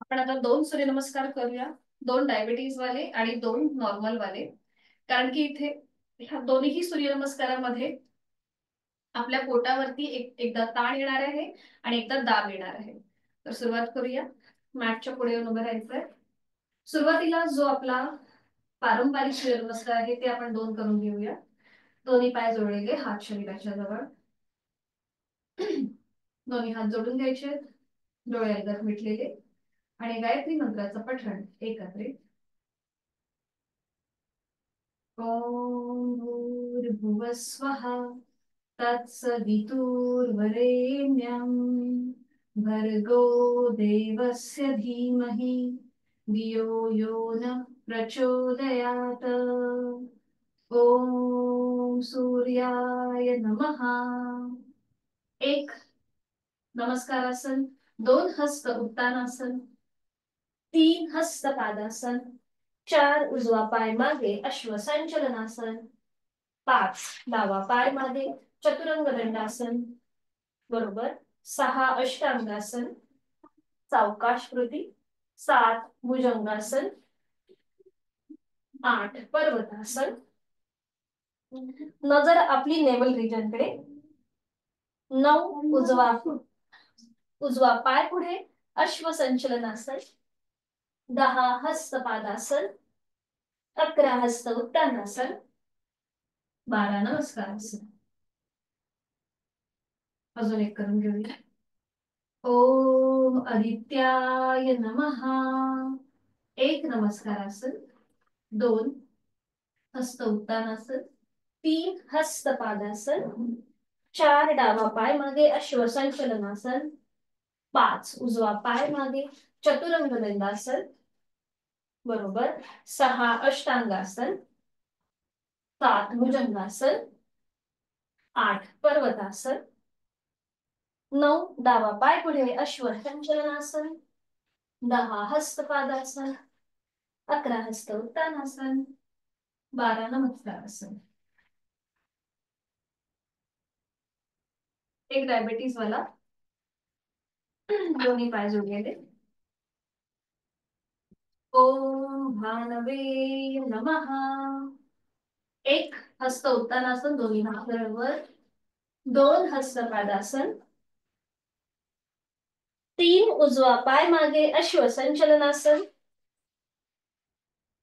आपण आता 2 सूर्यनमस्कार करूया, 2 डायबिटीज वाले आणि 2 नॉर्मल वाले. कारण की इथे ह्या दोन्ही सूर्यनमस्कारामध्ये आपल्या पोटावरती एकदा ताण येणार आहे आणि एकदा दाब येणार आहे. तर सुरुवात करूया. मॅटच्या पुढे येऊन उभं राहायचंय. सुरुवातीला जो आपला पारंपरिक सूर्यनमस्कार आहे ते आपण 2 करून घेऊया. दोन्ही पाय जोडलेले, हात शरीराच्या जवळ. दोन्ही हात जोडून घ्यायचे, डोळे अलगद मिटलेले आणि गायत्री मंत्राचं पठण एकत्रित. ॐ भूर्भुवः स्वः तत्सवितुर्वरेण्यं भर्गो देवस्य धीमहि धियो यो नः प्रचोदयात्। ॐ सूर्याय नमः। एक नमस्कारासन, दोन हस्त उत्तानासन, तीन हस्त पादासन, चार उजवा पाय मागे अश्व संचलनासन, पाच डावा पाय मागे चतुरंग दंडासन, बरोबर सहा अष्टांगासन, सावकाश कृती, सात भुजंगासन, आठ पर्वतासन, नजर आपली नेवल रिजन कडे, नऊ उजवा पाय पुढे अश्व संचलनासन, 10 हस्तपादासन, 11 हस्त उत्तानासन, 12 नमस्कारासन। अजून एक करून घेऊया। ओम आदित्याय नमः। एक नमस्कारासन, दोन हस्त उत्तानासन, तीन हस्तपादासन, चार डावा पाय मागे अश्व संचलनासन, पाच उजवा पाय मागे चतुरंग दंडासन, बरोबर सहा अष्टांगासन, सात भुजंगासन, आठ पर्वतासन, नऊ डावा पाय पुढे अश्व संचलनासन, 10 हस्तपादासन, 11 हस्त उत्तानासन, 12 नमस्कारासन। एक डायबिटीज वाला दोन्ही पाय जोडलेले। ओम भानवे नमः। एक हस्त उत्तानासन दोन्ही हात बरोबर, दोन हस्तपादासन, तीन उजवा पाय मागे अश्व संचलनासन,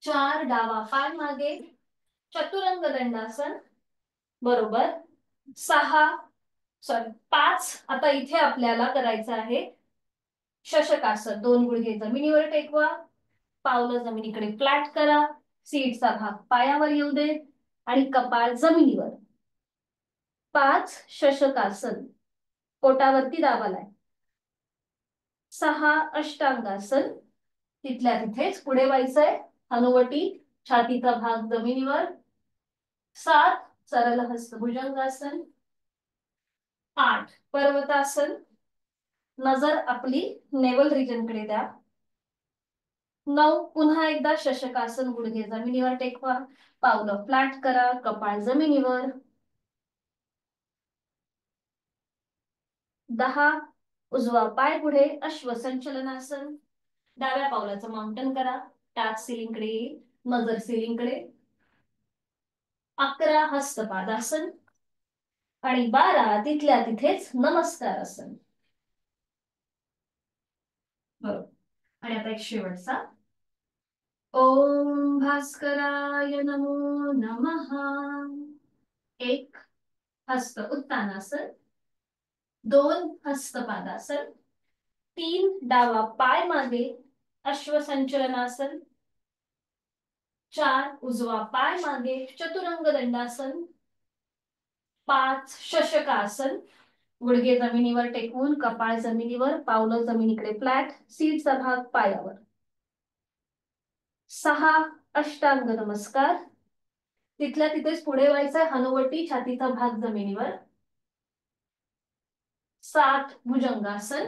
चार डावा पाय मागे चतुरंग दंडासन, बरोबर सहा सॉरी पाच आता इथे आपल्याला करायचं आहे शशकासन। दोन गुडघे जमिनीवर टेकवा, पावलं जमिनीकडे फ्लॅट करा, सीटचा भाग पायावर येऊ दे आणि कपाळ जमिनीवर। पाच शशकासन, पोटावरती दाबालाय। सहा अष्टांगासन, तिथल्या तिथेच पुढे व्हायचंय, हनुवटी छातीचा भाग जमिनीवर। सात सरळ हस्त भुजंगासन, आठ पर्वतासन, नजर आपली नेवल रिजन कडे द्या। नऊ पुन्हा एकदा शशकासन, गुडघे जमिनीवर टेकवा, पावलं फ्लॅट करा, कपाळ जमिनीवर। 10 उजवा पाय पुढे अश्व संचलनासन, डाव्या पावलाचं माउंटन करा, टाच सिलिंग कडे येईल, नजर सिलिंग कडे। 11 हस्तपादासन आणि 12 तिथल्या तिथेच नमस्कारासन, बरोबर। आणि आता एक शेवटचा। ओम भास्कराय नमो नमः। एक हस्त उत्तानासन, दोन हस्तपादासन, तीन डावा पाय मागे अश्व संचलनासन, चार उजवा पाय मागे चतुरंग दंडासन, पाच शशकासन, गुडघे जमिनीवर टेकवून कपाळ जमिनीवर, पावलं जमिनीकडे फ्लॅट, सीटचा भाग पायावर। सहा अष्टांग नमस्कार, तिथल्या तिथेच पुढे व्हायचंय, हनुवटी छातीचा भाग जमिनीवर। सात भुजंगासन,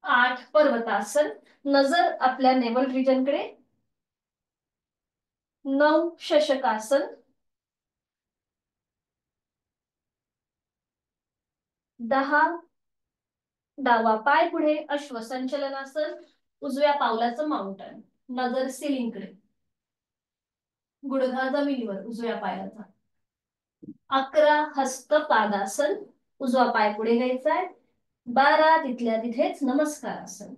आठ पर्वतासन, नजर आपल्या नेवल रिजन कडे। नऊ शशकासन, 10 डावा पाय पुढे अश्व संचलनासन, उजव्या पावलाचं माउंटन, नजर सिलिंग कडे, गुडघा जमिनीवर उजव्या पायाचा। 11 हस्त पादासन, उजवा पाय पुढे घ्यायचाय। 12 तिथल्या तिथेच नमस्कारासन।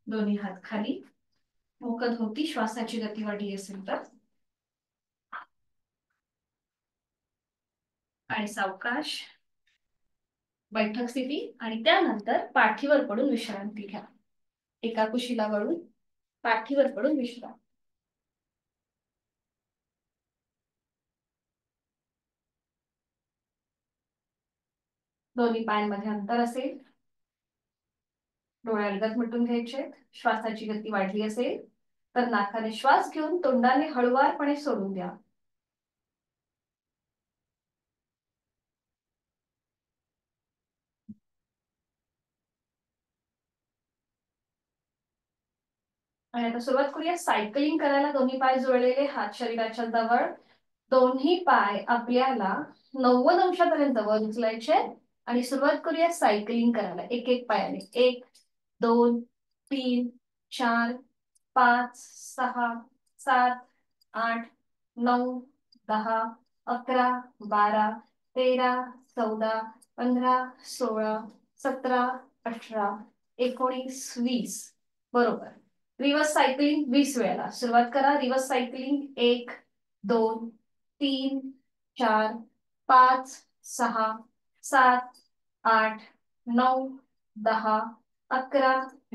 दोन्ही हात खाली, मोकत होती, श्वासाची गती वाढली असेल तर, आणि सावकाश बैठक स्थिती, आणि त्यानंतर पाठीवर पडून विश्रांती घ्या, एका कुशीला वळून पाठीवर पडून विश्राम. दोन्ही पायांमध्ये अंतर असेल. डोळे अलगद मिटून घ्यायचे. श्वासाची गती वाढली असेल तर नाकाने श्वास घेऊन तोंडाने हळुवारपणे सोडून द्या. आणि आता सुरुवात करूया सायकलिंग करायला. दोन्ही पाय जुळलेले, हात शरीराच्या जवळ. दोन्ही पाय आपल्याला 90 अंशापर्यंत वर उचलायचे आणि सुरुवात करूया सायकलिंग करायला. एक एक पायाने. 1 2 3 4 5 6 7 8 9 10 11 12 13 14 15 16 17 18 19 20. बरोबर. रिव्हर्स सायकलिंग 20 वेळेला. सुरुवात करा. Reverse cycling 1 2 3 4 5 6 7 8 9 10 11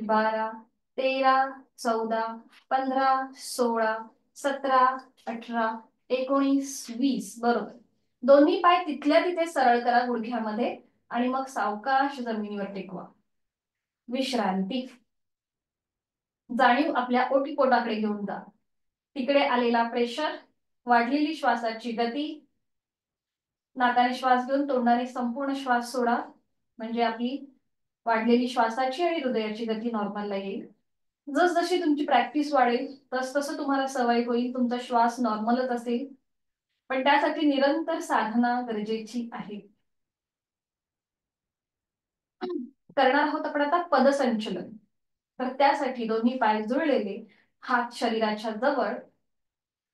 12 13 14 15 16 17 18 19 20. बरोबर. दोन्ही पाय तिथल्या तिथे सरळ करा गुडघ्यामध्ये आणि मग सावकाश जमिनीवर टेकवा. विश्रांती. जाणीव आपल्या ओटीपोटाकडे घेऊन जा. तिकडे आलेला प्रेशर, वाढलेली श्वासाची गती. नाकाने श्वास घेऊन तोंडाने संपूर्ण श्वास सोडा म्हणजे आपली वाढलेली श्वासाची आणि हृदयाची गती नॉर्मलला येईल. जसजशी तुमची प्रॅक्टिस वाढेल तस तसं तुम्हाला सवय होईल. तुमचा श्वास नॉर्मलच असेल, पण त्यासाठी निरंतर साधना गरजेची आहे. करणार आहोत आपण आता पदसंचलन. तर त्यासाठी दोन्ही पाय जुळलेले, हात शरीराच्या जवळ.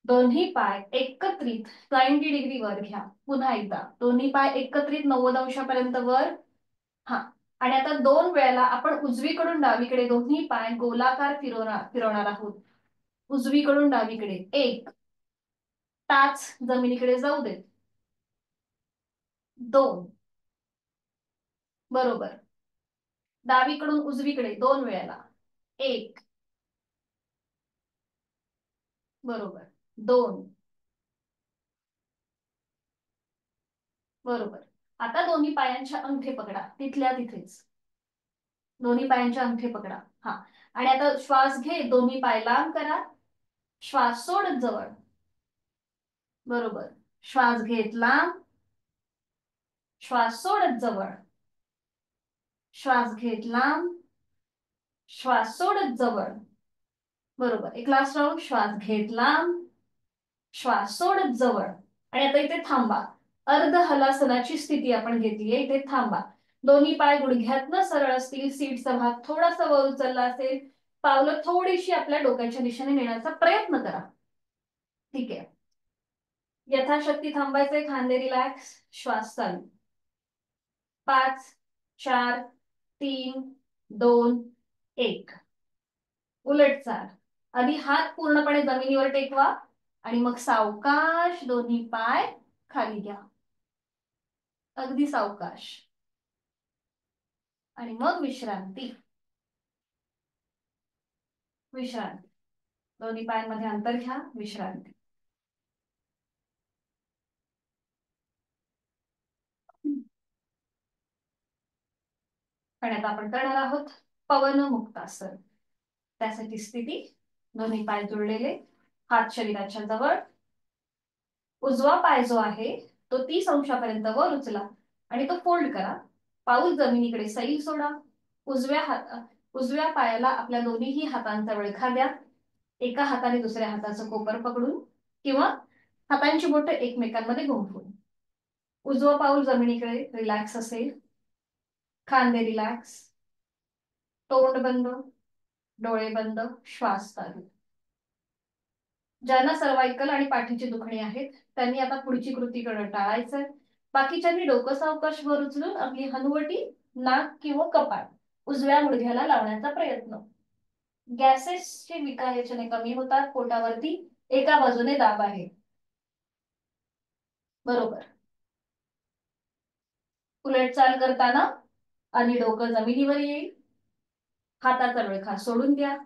दोन्ही पाय एकत्रित 90 डिग्री वर घ्या. पुन्हा एकदा दोन्ही पाय एकत्रित 90 अंशापर्यंत वर. हा. आणि आता 2 वेळेला आपण उजवीकडून डावीकडे दोन्ही पाय गोलाकार फिरवणार आहोत. उजवीकडून डावीकडे. 1 टाच जमिनीकडे जाऊ देत. 2 बरोबर. डावीकडून उजवीकडे 2 वेळेला. 1 बरोबर. 2 बरोबर. आता दोन्ही पायांच्या अंगठे पकडा तिथल्या तिथेच. दोन्ही पायांच्या अंगठे पकडा. हा. आणि आता श्वास घे. दोन्ही पाय लांब करा. श्वास सोडत जवळ. बरोबर. श्वास घेत लांब. श्वास सोडत जवळ. श्वास घेत लांब. श्वास सोडत जवळ. बरोबर. एक लास्ट राऊंड. श्वास घेत लांब. श्वास सोडत जवळ. आणि आता इथे थांबा. अर्ध हलासनाची स्थिती आपण घेतलीये. इथे थांबा. दोन्ही पाय गुडघ्यातनं सरळ असतील. सीटचा भाग थोडासा वर उचलला असेल. पावलं थोडीशी आपल्या डोक्याच्या दिशेने नेण्याचा प्रयत्न करा. ठीक आहे. यथाशक्ती थांबायचंय. खांदे रिलॅक्स. श्वास चालू. 5 4 3 2 1. उलट चाल. आधी हात पूर्णपणे जमिनीवर टेकवा आणि मग सावकाश दोन्ही पाय खाली घ्या. अगदी सावकाश. आणि मग विश्रांती. विश्रांती. दोन्ही पायांमध्ये अंतर घ्या. विश्रांती. आणि आता आपण करणार आहोत पवन मुक्तासन. त्यासाठी स्थिती. दोन्ही पाय जुळलेले, हात शरीराच्या जवळ. उजवा पाय जो आहे तो 30 अंशापर्यंत वर उचला आणि तो फोल्ड करा. पाऊल जमिनीकडे सैल सोडा. उजव्या पायाला आपल्या दोन्हीही हातांचा विळखा द्या. एका हाताने दुसऱ्या हाताचं कोपर पकडून किंवा हातांची बोटं एकमेकांमध्ये गुंफून. उजवं पाऊल जमिनीकडे रिलॅक्स असेल. खांदे रिलॅक्स. तोंड बंद. डोळे बंद. श्वास चालू. ज्यांना सर्वायकल आणि पाठीची दुखणी आहेत त्यांनी आता पुढची कृती करणं टाळायचंय. बाकीच्यांनी डोकं सावकाश वर उचलून आपली हनुवटी, नाक किंवा कपाळ उजव्या गुडघ्याला लावण्याचा प्रयत्न. गॅसेसचे विकारेचने कमी होतात. पोटावरती एका बाजूने दाब आहे. बरोबर. उलट चाल करताना आधी डोकं जमिनीवर येईल. हाताचा विळखा सोडून द्या.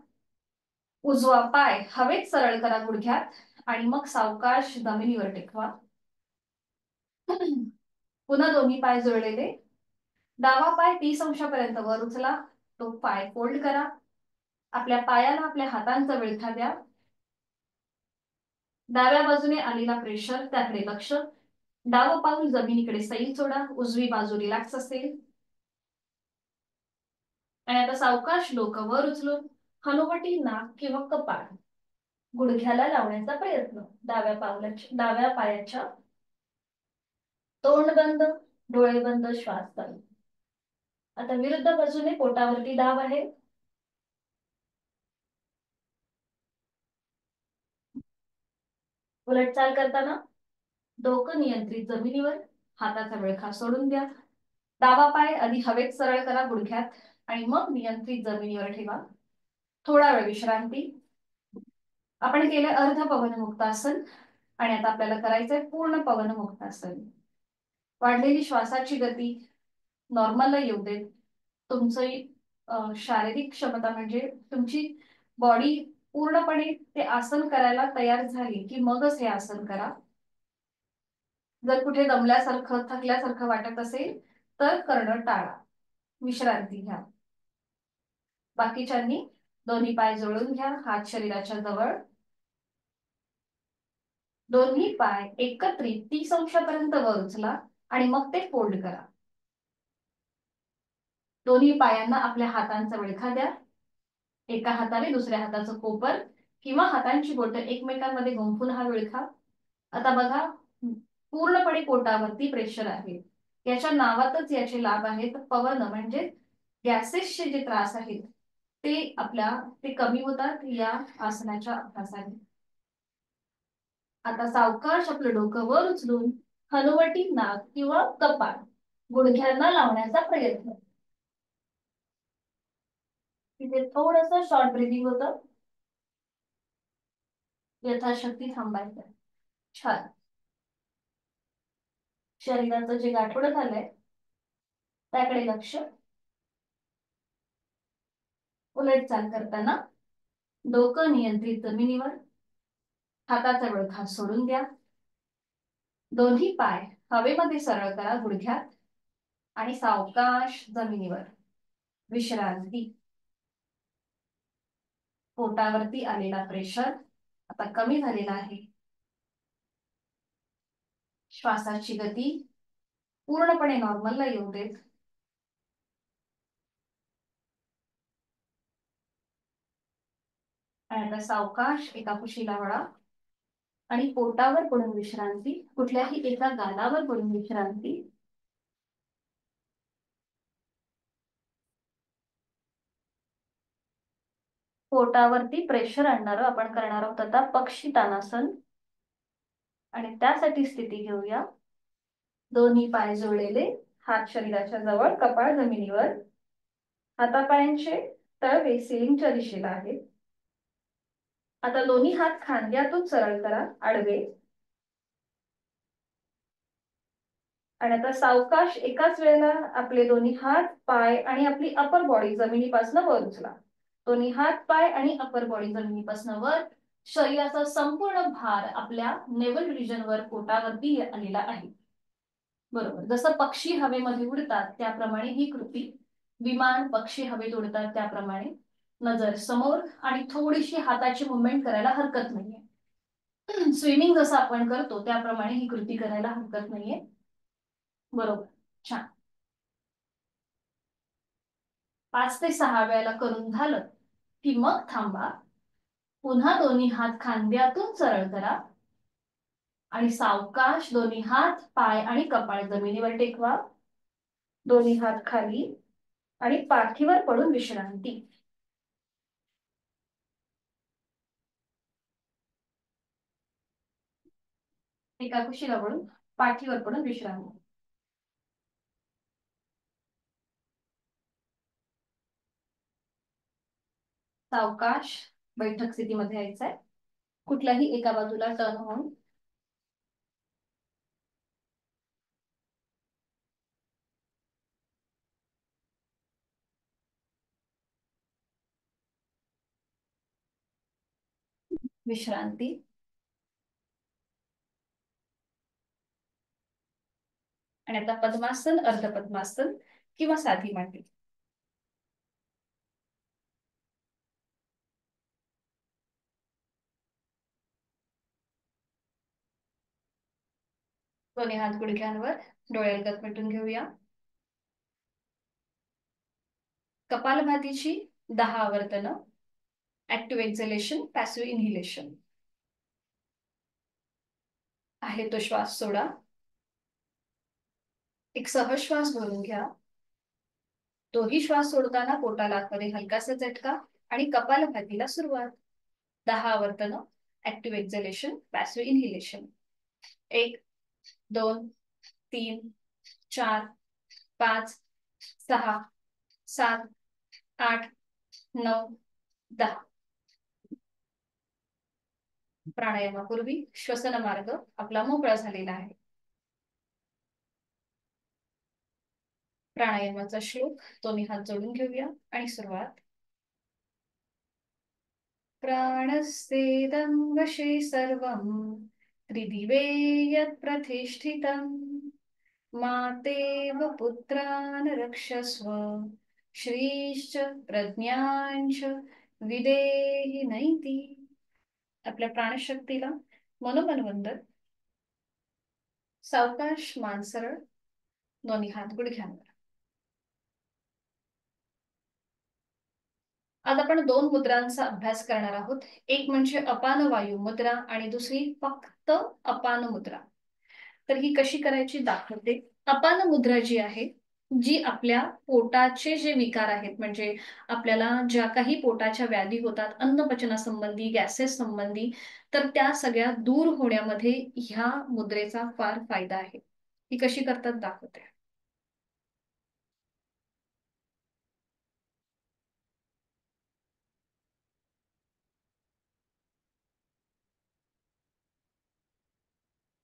उजवा पाय हवेत सरळ करा गुडघ्यात आणि मग सावकाश जमिनीवर टेकवा. पुन्हा दोन्ही पाय जुळलेले. डावा पाय 30 अंशापर्यंत वर उचला. तो पाय फोल्ड करा. आपल्या पायाला आपल्या हातांचा विळखा द्या. डाव्या बाजूने आलेला प्रेशर त्याकडे लक्ष. डावं पाऊल जमिनीकडे सैल सोडा. उजवी बाजू रिलॅक्स असेल. आणि आता सावकाश डोकं वर उचलून हनुवटी, नाक किंवा कपाळ गुडघ्याला लावण्याचा प्रयत्न. डाव्या पायाच्या तोंड बंद, डोळे बंद, श्वास चालू. आता विरुद्ध बाजूने पोटावरती दाब आहे. उलट चाल करताना डोकं नियंत्रित जमिनीवर, हाताचा विळखा सोडून द्या. डावा पाय आधी हवेत सरळ करा गुडघ्यात आणि मग नियंत्रित जमिनीवर ठेवा. थोडा वेळ विश्रांती. आपण केले अर्ध पवनमुक्तासन आणि आता आपल्याला करायचंय पूर्ण पवनमुक्तासन. वाढलेली श्वासाची गती नॉर्मलला येऊ देत. तुमचं शारीरिक क्षमता म्हणजे तुमची बॉडी पूर्णपणे ते आसन करायला तयार झाली की मगच हे आसन करा. जर कुठे दमल्यासारखं थकल्यासारखं वाटत असेल तर करणं टाळा. विश्रांती घ्या. बाकीच्यांनी दोन्ही पाय जोडून घ्या. हात शरीराच्या जवळ. दोन्ही पाय एकत्रित 30 अंशापर्यंत वर उचला आणि मग ते फोल्ड करा. दोन्ही पायांना आपल्या हातांचा विळखा द्या. एका हाताने दुसऱ्या हाताचं कोपर किंवा हातांची बोटं एकमेकांमध्ये गुंफून हा विळखा. आता बघा पूर्णपणे पोटावरती प्रेशर आहे. याच्या नावातच याचे लाभ आहेत. पवन म्हणजे गॅसेसचे जे त्रास आहेत ते कमी होतात या आसनाच्या अभ्यासाने. आता सावकाश आपलं डोकं वर उचलून हनुवटी, नाक किंवा कपाळ गुडघ्यांना लावण्याचा प्रयत्न. तिथे थोडंसं शॉर्ट ब्रीदिंग होतं. यथाशक्ती थांबायचं. छान. शरीराचं जे गाठोडं झालंय त्याकडे लक्ष. उलट चाल करताना डोकं नियंत्रित जमिनीवर, हाताचा विळखा सोडून द्या. दोन्ही पाय हवेमध्ये सरळ करा गुडघ्यात आणि सावकाश जमिनीवर. विश्रांती. पोटावरती आलेला प्रेशर आता कमी झालेला आहे. श्वासाची गती पूर्णपणे नॉर्मलला येऊ देत. आणि आता सावकाश एका कुशीला वळा आणि पोटावर पडून विश्रांती. कुठल्याही एका गालावर पडून विश्रांती. पोटावरती प्रेशर आणणारं आपण करणार आहोत आता पक्षी तानासन. आणि त्यासाठी स्थिती घेऊया. दोन्ही पाय जोडलेले, हात शरीराच्या जवळ, कपाळ जमिनीवर. हातापायांचे तळवे सिलिंगच्या दिशेला आहेत. आता दोन्ही हात खांद्यातून सरळ करा आडवे. आणि आता सावकाश एकाच वेळेला आपले दोन्ही हात, पाय आणि आपली अपर बॉडी जमिनीपासून वर उचला. दोन्ही हात, पाय आणि अपर बॉडी जमिनीपासून वर. शरीराचा संपूर्ण भार आपल्या नेवल रिजनवर, पोटावरती आलेला आहे. बरोबर. जसं पक्षी हवेमध्ये उडतात त्याप्रमाणे ही कृती. विमान, पक्षी हवेत उडतात त्याप्रमाणे. नजर समोर आणि थोडीशी हाताची मुवमेंट करायला हरकत नाहीये. स्विमिंग जसं आपण करतो त्याप्रमाणे ही कृती करायला हरकत नाहीये. बरोबर. छान. 5 ते 6 वेळेला करून झालं की मग थांबा. पुन्हा दोन्ही हात खांद्यातून सरळ करा आणि सावकाश दोन्ही हात, पाय आणि कपाळ जमिनीवर टेकवा. दोन्ही हात खाली आणि पाठीवर पडून विश्रांती. एका कुशीला वळून पाठीवर पडून विश्रांती. सावकाश बैठक स्थितीमध्ये यायचंय. कुठल्याही एका बाजूला टर्न होऊन. विश्रांती. आणि आता पद्मासन, अर्ध पद्मासन किंवा साधी मांडी. दोन्ही हात गुडघ्यांवर, डोळे अलगद मिटून घेऊया. कपालभातीची 10 आवर्तनं. Active exhalation, passive inhalation. आहे तो श्वास सोडा. एक सहज श्वास भरून घ्या. तोही श्वास सोडताना पोटाला आतमध्ये हलकासा झटका आणि कपालभातीला सुरुवात. 10 आवर्तनं. Active exhalation, passive इन्हिलेशन. 1, 2, 3, 4, 5, 6, 7, 8, 9, 10. प्राणायामापूर्वी श्वसन मार्ग आपला मोकळा झालेला आहे. प्राणायामाचा श्लोक दोन्ही हात जोडून घेऊया आणि सुरुवात. प्राणस्तेदं वशे सर्वं त्रिदिवे यत् प्रतिष्ठितं मातेव पुत्रान् रक्षस्व श्रीश्च प्रज्ञांच विदेहि नैति. आपल्या प्राणशक्तीला मनोमन वंदन. सावकाश, मान सरळ, दोन्ही हात गुडघ्यांवर. आज आपण 2 मुद्रांचा अभ्यास करणार आहोत. एक म्हणजे अपान वायू मुद्रा आणि दुसरी फक्त अपान मुद्रा. तर ही कशी करायची दाखवते. अपान मुद्रा जी आहे, जी आपल्या पोटाचे जे विकार आहेत, म्हणजे आपल्याला ज्या काही पोटाच्या व्याधी होतात, अन्नपचनासंबंधी, गॅसेस संबंधी, तर त्या सगळ्या दूर होण्यामध्ये ह्या मुद्रेचा फार फायदा आहे. ही कशी करतात दाखवते.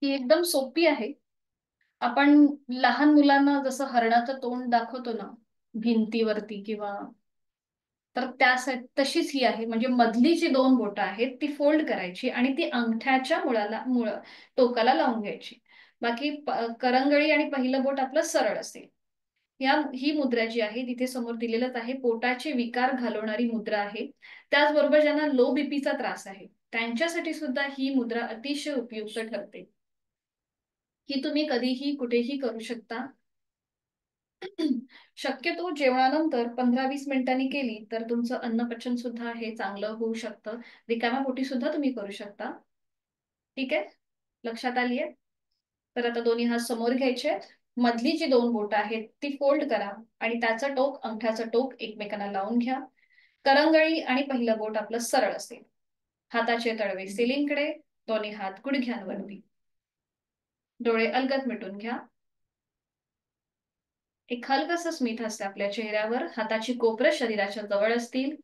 ही एकदम सोपी आहे. आपण लहान मुलांना जसं हरणाचं तोंड दाखवतो ना भिंतीवरती किंवा, तर त्यासाठी तशीच ही आहे. म्हणजे मधली जी 2 बोटं आहेत ती फोल्ड करायची आणि ती अंगठ्याच्या टोकाला लावून घ्यायची. बाकी करंगळी आणि पहिलं बोट आपलं सरळ असेल. ही मुद्रा जी आहे तिथे समोर दिलेलंच आहे. पोटाचे विकार घालवणारी मुद्रा आहे. त्याचबरोबर ज्यांना लो बीपीचा त्रास आहे त्यांच्यासाठी सुद्धा ही मुद्रा अतिशय उपयुक्त ठरते. ही तुम्ही कधीही कुठेही करू शकता. शक्यतो जेवणानंतर 15-20 मिनिटांनी केली तर तुमचं अन्नपचन सुद्धा हे चांगलं होऊ शकतं. रिकाम्या पोटी सुद्धा तुम्ही करू शकता. ठीक आहे, लक्षात आलीये. तर आता दोन्ही हात समोर घ्यायचे. मधली जी 2 बोटं आहेत ती फोल्ड करा आणि त्याचं टोक, अंगठ्याचं टोक एकमेकांना लावून घ्या. करंगळी आणि पहिलं बोट आपलं सरळ असेल. हाताचे तळवे सिलिंगकडे, दोन्ही हात गुडघ्यांवरती. डोळे अलगद मिटून घ्या. एक हलकस स्मित असते आपल्या चेहऱ्यावर. हाताची कोपरं शरीराच्या जवळ असतील.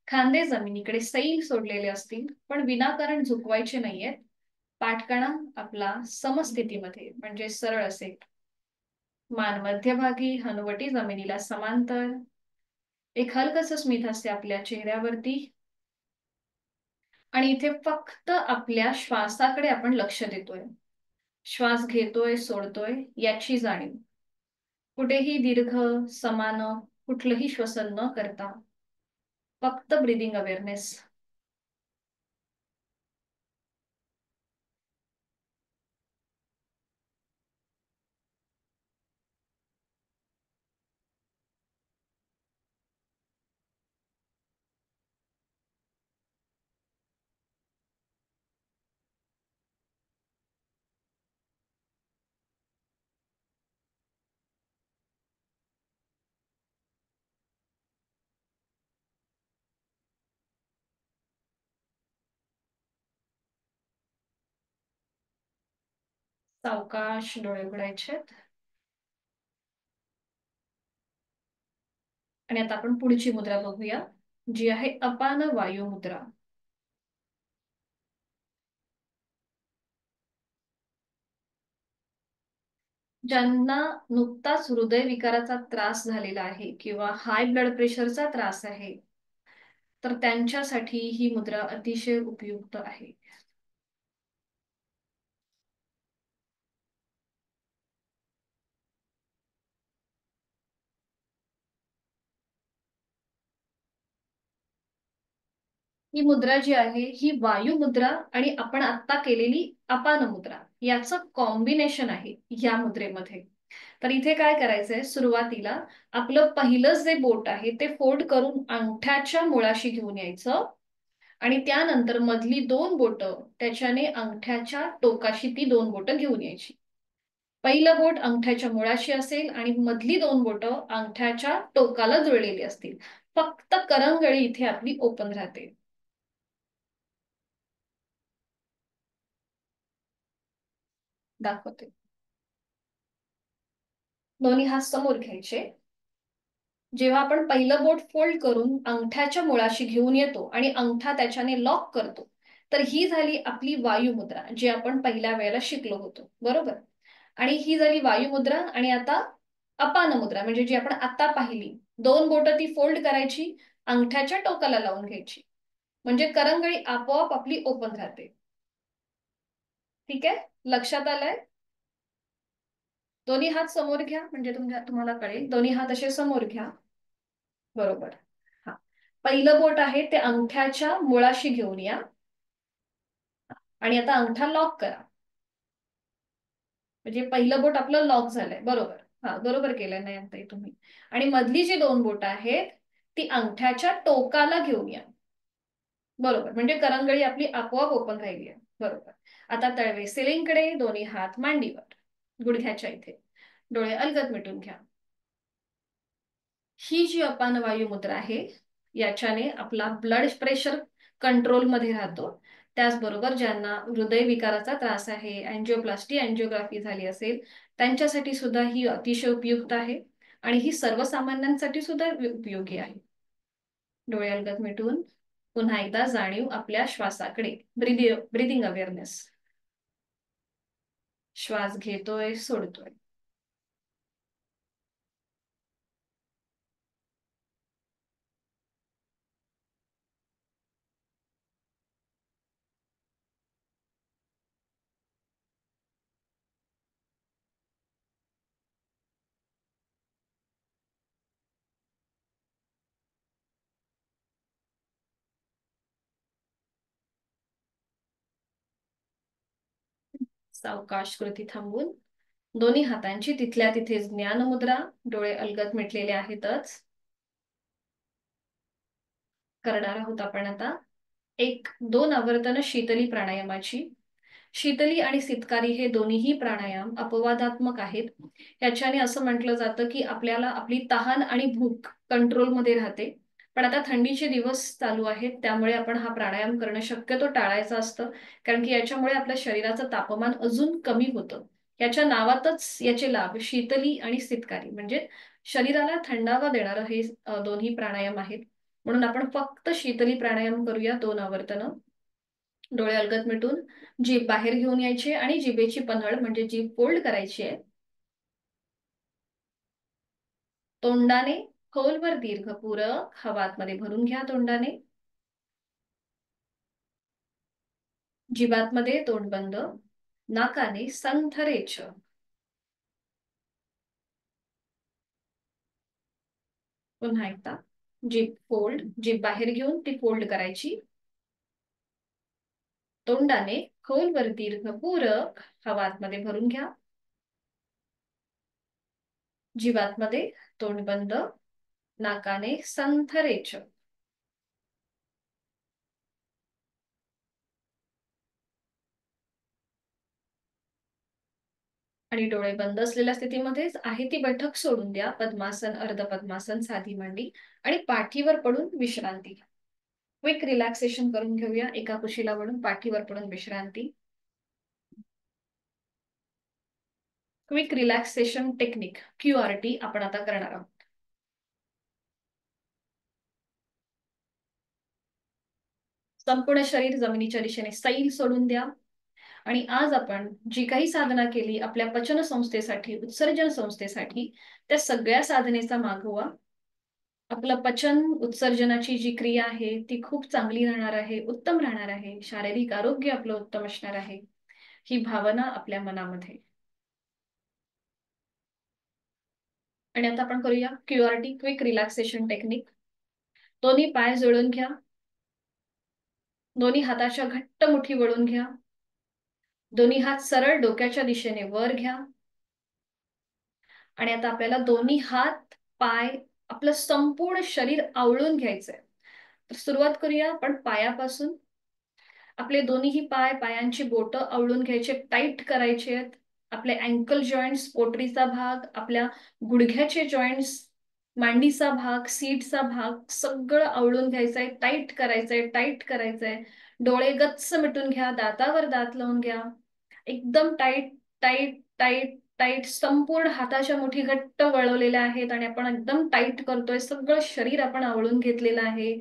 खांदे जमिनीकडे सैल सोडलेले असतील, पण विनाकारण झुकवायचे नाहीयेत. पाठकणा आपला समस्थितीमध्ये म्हणजे सरळ असेल. मान मध्यभागी, हनुवटी जमिनीला समांतर. एक हलकस स्मित असते आपल्या चेहऱ्यावरती. आणि इथे फक्त आपल्या श्वासाकडे आपण लक्ष देतोय. श्वास घेतोय, सोडतोय याची जाणीव. कुठेही दीर्घ, समान कुठलंही श्वसन न करता फक्त ब्रीदिंग अवेअरनेस. सावकाश डोळे उघडायचेत. आणि आता आपण पुढची मुद्रा बघूया, जी आहे अपान वायू मुद्रा. ज्यांना नुकताच हृदयविकाराचा त्रास झालेला आहे किंवा हाय ब्लड प्रेशरचा त्रास आहे, तर त्यांच्यासाठी ही मुद्रा अतिशय उपयुक्त आहे. ही मुद्रा जी आहे ही वायू मुद्रा आणि आपण आता केलेली अपान मुद्रा याचं कॉम्बिनेशन आहे या मुद्रेमध्ये. तर इथे काय करायचंय, सुरुवातीला आपलं पहिलं जे बोट आहे ते फोल्ड करून अंगठ्याच्या मुळाशी घेऊन यायचं आणि त्यानंतर मधली दोन बोटं त्याच्याने अंगठ्याच्या टोकाशी ती दोन बोटं घेऊन यायची. पहिलं बोट अंगठ्याच्या मुळाशी असेल आणि मधली दोन बोटं अंगठ्याच्या टोकाला जुळलेली असतील. फक्त करंगळी इथे आपली ओपन राहते. दाखवते. दोन्ही हात समोर घ्यायचे. जेव्हा आपण पहिलं बोट फोल्ड करून अंगठ्याच्या मुळाशी घेऊन येतो आणि अंगठा त्याच्याने लॉक करतो, तर ही झाली आपली वायू मुद्रा, जी आपण पहिल्या वेळेला शिकलो होतो, बरोबर. आणि ही झाली वायू मुद्रा. आणि आता अपान मुद्रा म्हणजे जी आपण आता पाहिली. दोन बोटं ती फोल्ड करायची, अंगठ्याच्या टोकाला लावून घ्यायची, म्हणजे करंगळी आपोआप आपली ओपन राहते. ठीक आहे, लक्षात आलंय. दोन्ही हात समोर घ्या म्हणजे तुम्हाला कळेल. दोन्ही हात असे समोर घ्या. बरोबर. हा, पहिलं बोट आहे ते अंगठ्याच्या मुळाशी घेऊन या आणि आता अंगठा लॉक करा. म्हणजे पहिलं बोट आपलं लॉक झालंय. बरोबर. हा, बरोबर केलंय नाही आता तुम्ही. आणि मधली जी दोन बोट आहेत ती अंगठ्याच्या टोकाला घेऊन या. बरोबर, म्हणजे करंगळी आपली आपोआप ओपन राहिली आहे. बरोबर. आता तळवे सिलिंगकडे, दोन्ही हात मांडीवर, गुडघ्याच्या इथे. डोळे अलगद मिटून घ्या. ही जी अपान वायू मुद्रा आहे याच्याने आपला ब्लड प्रेशर कंट्रोलमध्ये राहतो. त्याचबरोबर ज्यांना हृदय विकाराचा त्रास आहे, अँजिओप्लास्टी अँजिओग्राफी झाली असेल, त्यांच्यासाठी सुद्धा ही अतिशय उपयुक्त आहे आणि ही सर्वसामान्यांसाठी सुद्धा उपयोगी आहे. डोळे अलगद मिटून पुन्हा एकदा जाणीव आपल्या श्वासाकडे. Breathing awareness. श्वास घेतोय, सोडतोय. सावकाश कृती थांबून दोन्ही हातांची तिथल्या तिथे ज्ञान मुद्रा. डोळे अलगद मिटलेले आहेतच. करणार आहोत आपण आता 1-2 आवर्तन शीतली प्राणायामाची. शीतली आणि सितकारी हे दोन्हीही प्राणायाम अपवादात्मक आहेत. याच्याने असं म्हटलं जातं की आपल्याला आपली तहान आणि भूक कंट्रोलमध्ये राहते. पण आता थंडीचे दिवस चालू आहेत, त्यामुळे आपण हा प्राणायाम करणं शक्यतो टाळायचं असतं, कारण की याच्यामुळे आपल्या शरीराचं तापमान अजून कमी होतं. याच्या नावातच याचे लाभ शीतली आणि सितकारी म्हणजे शरीराला थंडावा देणारं हे दोन्ही प्राणायाम आहेत. म्हणून आपण फक्त शीतली प्राणायाम करूया 2 आवर्तन. डोळे अलगद मिटून जीभ बाहेर घेऊन यायची आणि जिभेची पन्हळ म्हणजे जीभ फोल्ड करायची आहे. तोंडाने खोलवर दीर्घपूरक हवा आतमध्ये भरून घ्या. तोंडाने, जिभातमध्ये तोंड बंद, नाकाने संथरेच. पुन्हा एकदा जीभ फोल्ड, जीभ बाहेर घेऊन ती फोल्ड करायची. तोंडाने खोलवर दीर्घपूरक हवा आतमध्ये भरून घ्या. जिभातमध्ये तोंड बंद, नाकाने संथरेच. आणि डोळे बंद असलेल्या स्थितीमध्येच आहे ती बैठक सोडून द्या. पद्मासन, अर्ध पद्मासन, साधी मांडी आणि पाठीवर पडून विश्रांती. क्विक रिलॅक्सेशन करून घेऊया. एका कुशीला वळून पाठीवर पडून विश्रांती. क्विक रिलॅक्सेशन टेक्निक QRT आपण आता करणार आहोत. संपूर्ण शरीर जमिनीच्या दिशेने सैल सोडून द्या. आणि आज आपण जी काही साधना केली आपल्या पचन संस्थेसाठी, उत्सर्जन संस्थेसाठी, त्या सगळ्या साधनेचा मागोवा आपलं पचन उत्सर्जनाची जी क्रिया आहे ती खूप चांगली राहणार आहे, उत्तम राहणार आहे, शारीरिक आरोग्य आपलं उत्तम असणार आहे, ही भावना आपल्या मनामध्ये. आणि आता आपण करूया QRT, क्विक रिलॅक्सेशन टेक्निक. दोन्ही पाय जोडून घ्या, दोन्ही हाताच्या घट्ट मुठी वळून घ्या, दोन्ही हात सरळ डोक्याच्या दिशेने वर घ्या. आणि आता आपल्याला दोन्ही हात, पाय, आपलं संपूर्ण शरीर आवळून घ्यायचंय. तर सुरुवात करूया आपण पायापासून. आपले दोन्हीही पाय, पायांची बोटं आवळून घ्यायचे, टाईट करायचे आहेत. आपले अँकल जॉईंट्स, पोटरीचा भाग, आपल्या गुडघ्याचे जॉईंट्स, मांडीचा भाग, सीटचा भाग सगळं आवळून घ्यायचंय, टाईट करायचंय, टाईट करायचंय. डोळे गच्च मिटून घ्या, दातावर दात लावून घ्या. एकदम टाईट, टाईट, टाईट, टाईट. संपूर्ण हाताच्या मुठी घट्ट वळवलेल्या आहेत आणि आपण एकदम टाईट करतोय. सगळं शरीर आपण आवळून घेतलेलं आहे.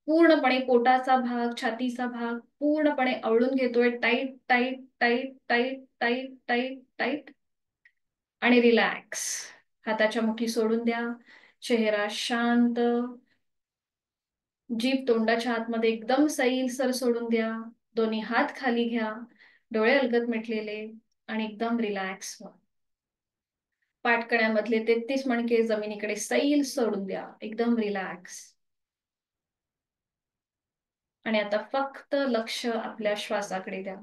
पूर्णपणे पोटाचा भाग, छातीचा भाग पूर्णपणे आवळून घेतोय. Tight, tight, tight, tight, tight, tight, tight. आणि रिलॅक्स. हाताच्या मुठी सोडून द्या. चेहरा शांत. जीभ तोंडाच्या आतमध्ये एकदम सैलसर सोडून द्या. दोन्ही हात खाली घ्या. डोळे अलगद मिटलेले आणि एकदम रिलॅक्स व्हा. पाठकड्यामधले 33 मणके जमिनीकडे सैल सोडून द्या. एकदम रिलॅक्स. आणि आता फक्त लक्ष आपल्या श्वासाकडे द्या.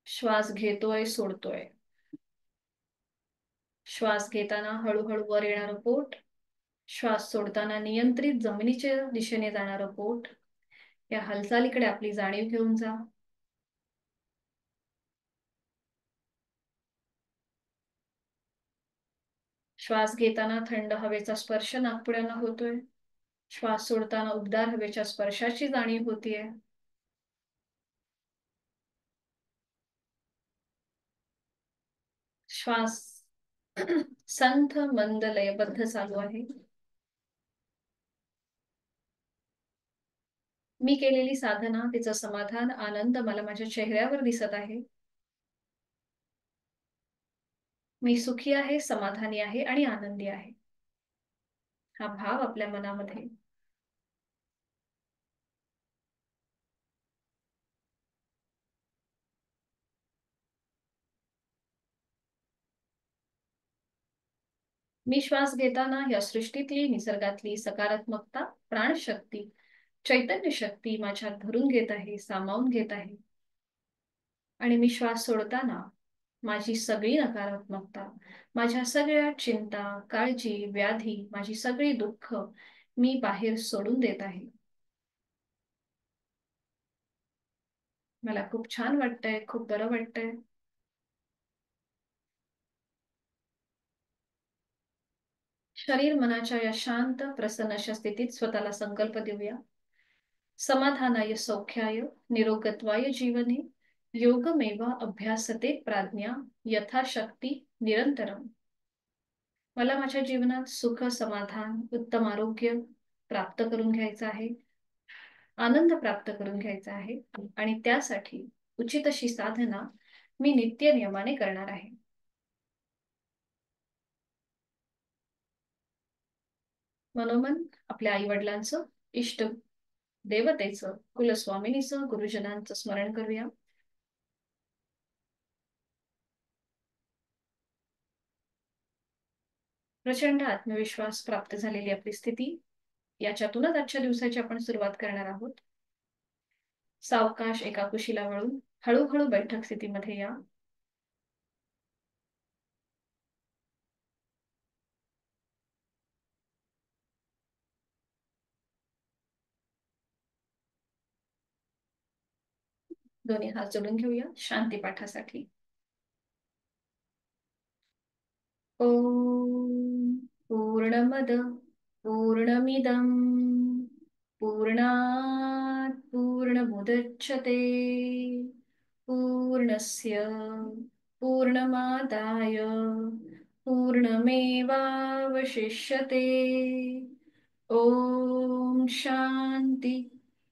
श्वास घेतोय, सोडतोय. श्वास घेताना हळूहळू वर येणारं पोट, श्वास सोडताना नियंत्रित जमिनीच्या दिशेने जाणारं पोट. या हालचालीकडे आपली जाणीव घेऊन जा. श्वास घेताना थंड हवेचा स्पर्श नाकपुड्यांना होतोय. श्वास सोडताना उबदार हवेच्या स्पर्शाची जाणीव होतीये. श्वास संथ मंद लयबद्ध चालू आहे. मी केलेली साधना, तिचं समाधान, आनंद मला माझ्या चेहऱ्यावर दिसत आहे. मी सुखी आहे, समाधानी आहे आणि आनंदी आहे. हा भाव आपल्या मनामध्ये. मी श्वास घेताना या सृष्टीतली, निसर्गातली सकारात्मकता, प्राणशक्ती, चैतन्य शक्ती माझ्यात भरून घेत आहे, सामावून घेत आहे. आणि मी श्वास सोडताना माझी सगळी नकारात्मकता, माझ्या सगळ्या चिंता, काळजी, व्याधी, माझी सगळी दुःख मी बाहेर सोडून देत आहे. मला खूप छान वाटतंय, खूप बरं वाटतंय. शरीर मनाच्या या शांत प्रसन्न अशा स्थितीत स्वतःला संकल्प देऊया. समाधानाय सौख्याय निरोगत्वाय जीवने योगमेव अभ्यासते प्राज्ञा यथाशक्ती निरंतरम. मला माझ्या जीवनात सुख, समाधान, उत्तम आरोग्य प्राप्त करून घ्यायचं आहे, आनंद प्राप्त करून घ्यायचा आहे. आणि त्यासाठी उचित अशी साधना मी नित्य नियमाने करणार आहे. मनोमन आपल्या आई वडिलांचं, इष्ट देवतेचं, कुलस्वामिनीचं, गुरुजनांचं स्मरण करूया. प्रचंड आत्मविश्वास प्राप्त झालेली आपली स्थिती. याच्यातूनच आजच्या दिवसाची आपण सुरुवात करणार आहोत. सावकाश एका कुशीला वळून हळूहळू बैठक स्थितीमध्ये या. दोन्ही हात जोडून घेऊया शांती पाठासाठी. ओम पूर्णमद पूर्णमिदं पूर्णात् पूर्णमुदच्यते पूर्णस्य पूर्णमादाय पूर्णमेवावशिष्यते. ओम शांती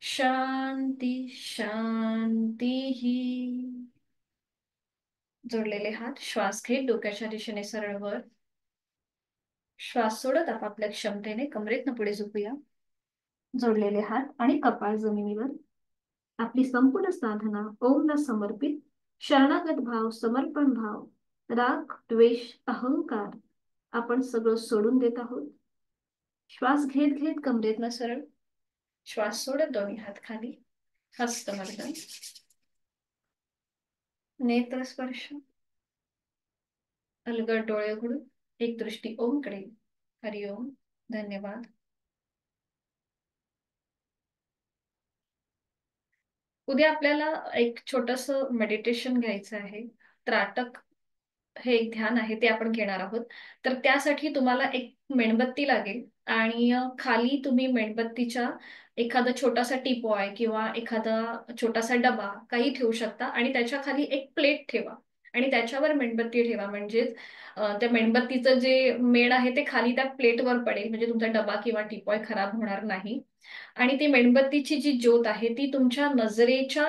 शांती शांती. जोडलेले हात श्वास घेत डोक्याच्या दिशेने सरळ वर. श्वास सोडत आपापल्या क्षमतेने कमरेतनं पुढे झोपूया. जोडलेले हात आणि कपाळ जमिनीवर. आपली संपूर्ण साधना ओमला समर्पित. शरणागत भाव, समर्पण भाव, राग, द्वेष, अहंकार आपण सगळं सोडून देत आहोत. श्वास घेत घेत कमरेतनं सरळ. श्वास सोडत दोन्ही हात खाली. हस्तमर्दन. नेत्र स्पर्श. अलगद डोळे उघडून एक दृष्टी ओमकडे. हरिओम. धन्यवाद. उद्या आपल्याला एक छोटस मेडिटेशन घ्यायचं आहे. त्राटक हे एक ध्यान आहे, ते आपण घेणार आहोत. तर त्यासाठी तुम्हाला एक मेणबत्ती लागेल आणि खाली तुम्ही मेणबत्तीच्या एखादा छोटासा टिपॉय किंवा एखादा छोटासा डबा काही ठेवू शकता आणि त्याच्या खाली एक प्लेट ठेवा आणि त्याच्यावर मेणबत्ती ठेवा. म्हणजेच त्या मेणबत्तीचं जे मेण आहे ते खाली त्या प्लेटवर पडेल, म्हणजे तुमचा डबा किंवा टिपॉय खराब होणार नाही. आणि ती मेणबत्तीची जी ज्योत आहे ती तुमच्या नजरेच्या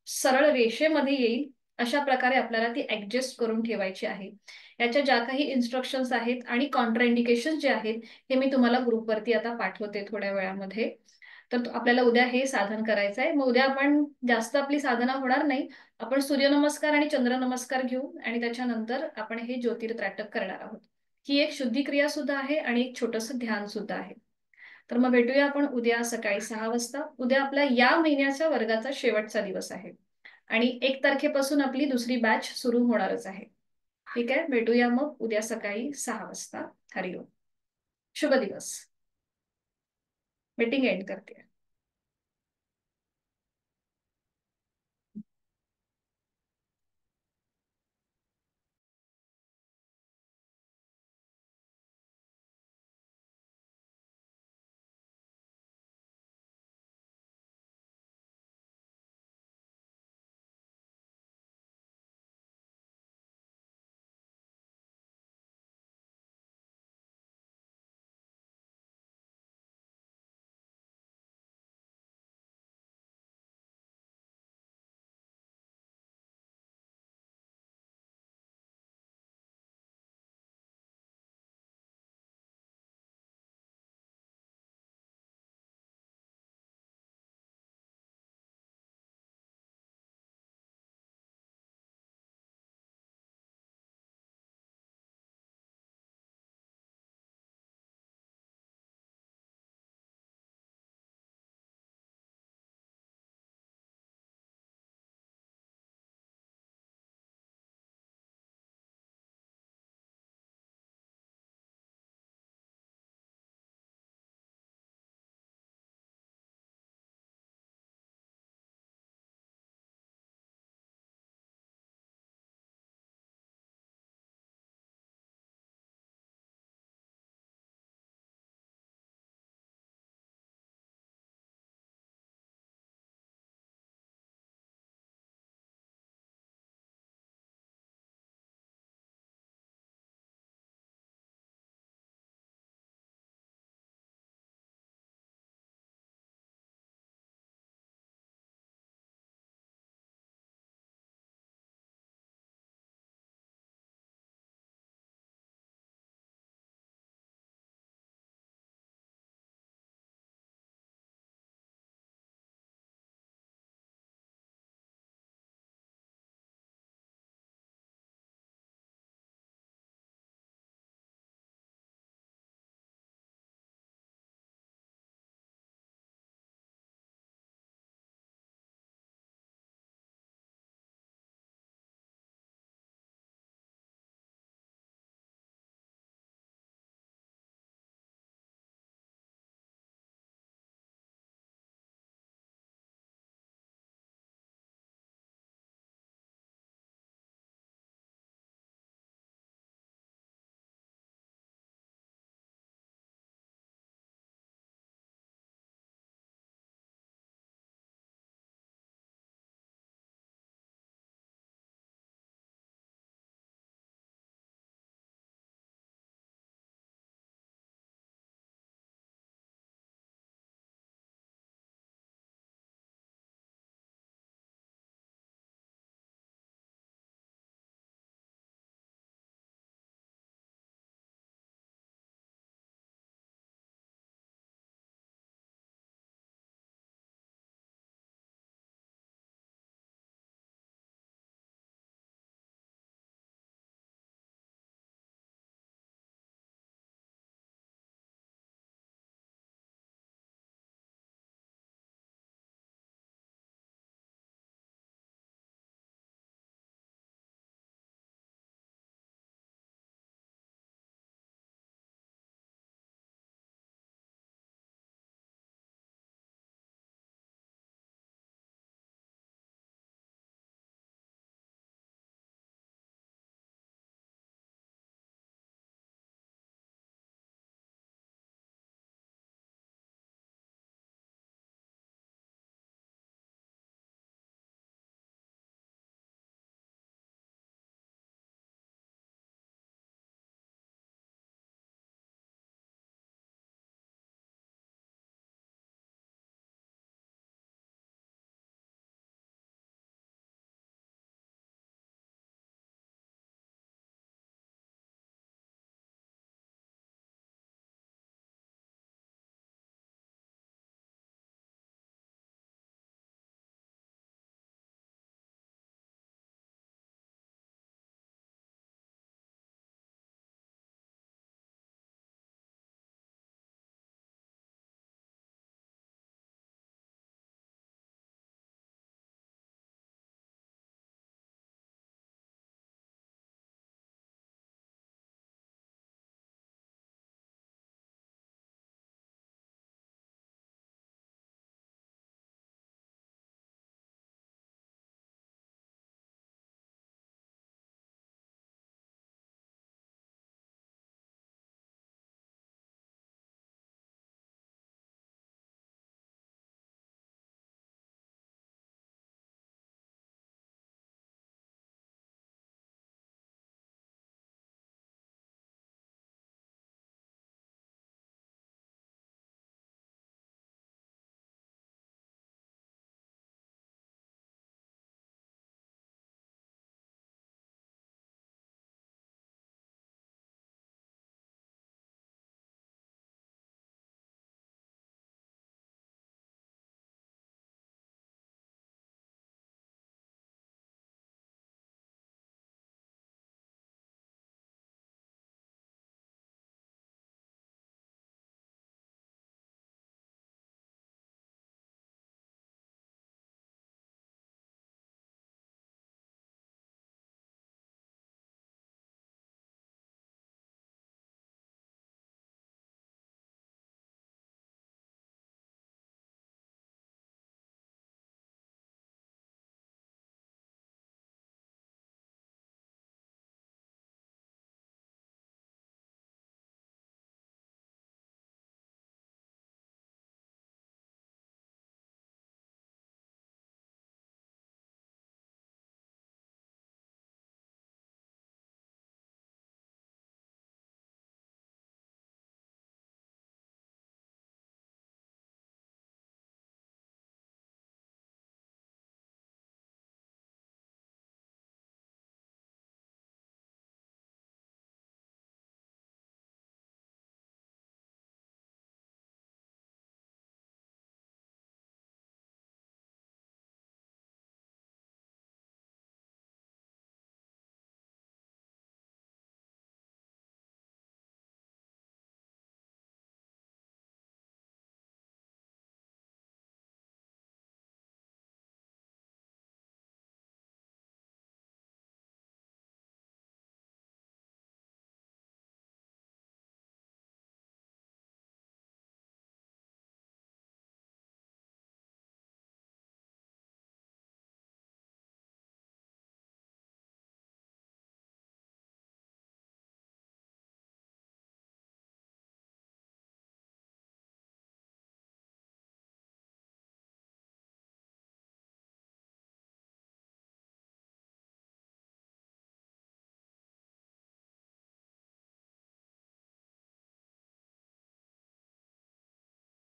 सरळ रेषेमध्ये येईल अशा प्रकारे आपल्याला ती ऍडजस्ट करून ठेवायची आहे. याच्या ज्या काही इन्स्ट्रक्शन्स आहेत आणि कॉन्ट्राइंडिकेशन जे आहेत हे मी तुम्हाला ग्रुपवरती आता पाठवते थोड्या वेळामध्ये. तर आपल्याला उद्या हे साधन करायचं आहे. मग उद्या आपण जास्त आपली साधना होणार नाही. आपण सूर्यनमस्कार आणि चंद्रनमस्कार घेऊ आणि त्याच्यानंतर आपण हे ज्योतिर्त्राटक करणार आहोत. ही एक शुद्धी क्रिया सुद्धा आहे आणि एक छोटस ध्यान सुद्धा आहे. तर मग भेटूया आपण उद्या सकाळी 6 वाजता. उद्या आपल्या या महिन्याच्या वर्गाचा शेवटचा दिवस आहे आणि 1 तारखेपासून आपली दुसरी बॅच सुरू होणारच आहे. ठीक आहे, भेटूया मग उद्या सकाळी 6 वाजता. हरिओम. शुभ दिवस. मीटिंग एंड करते.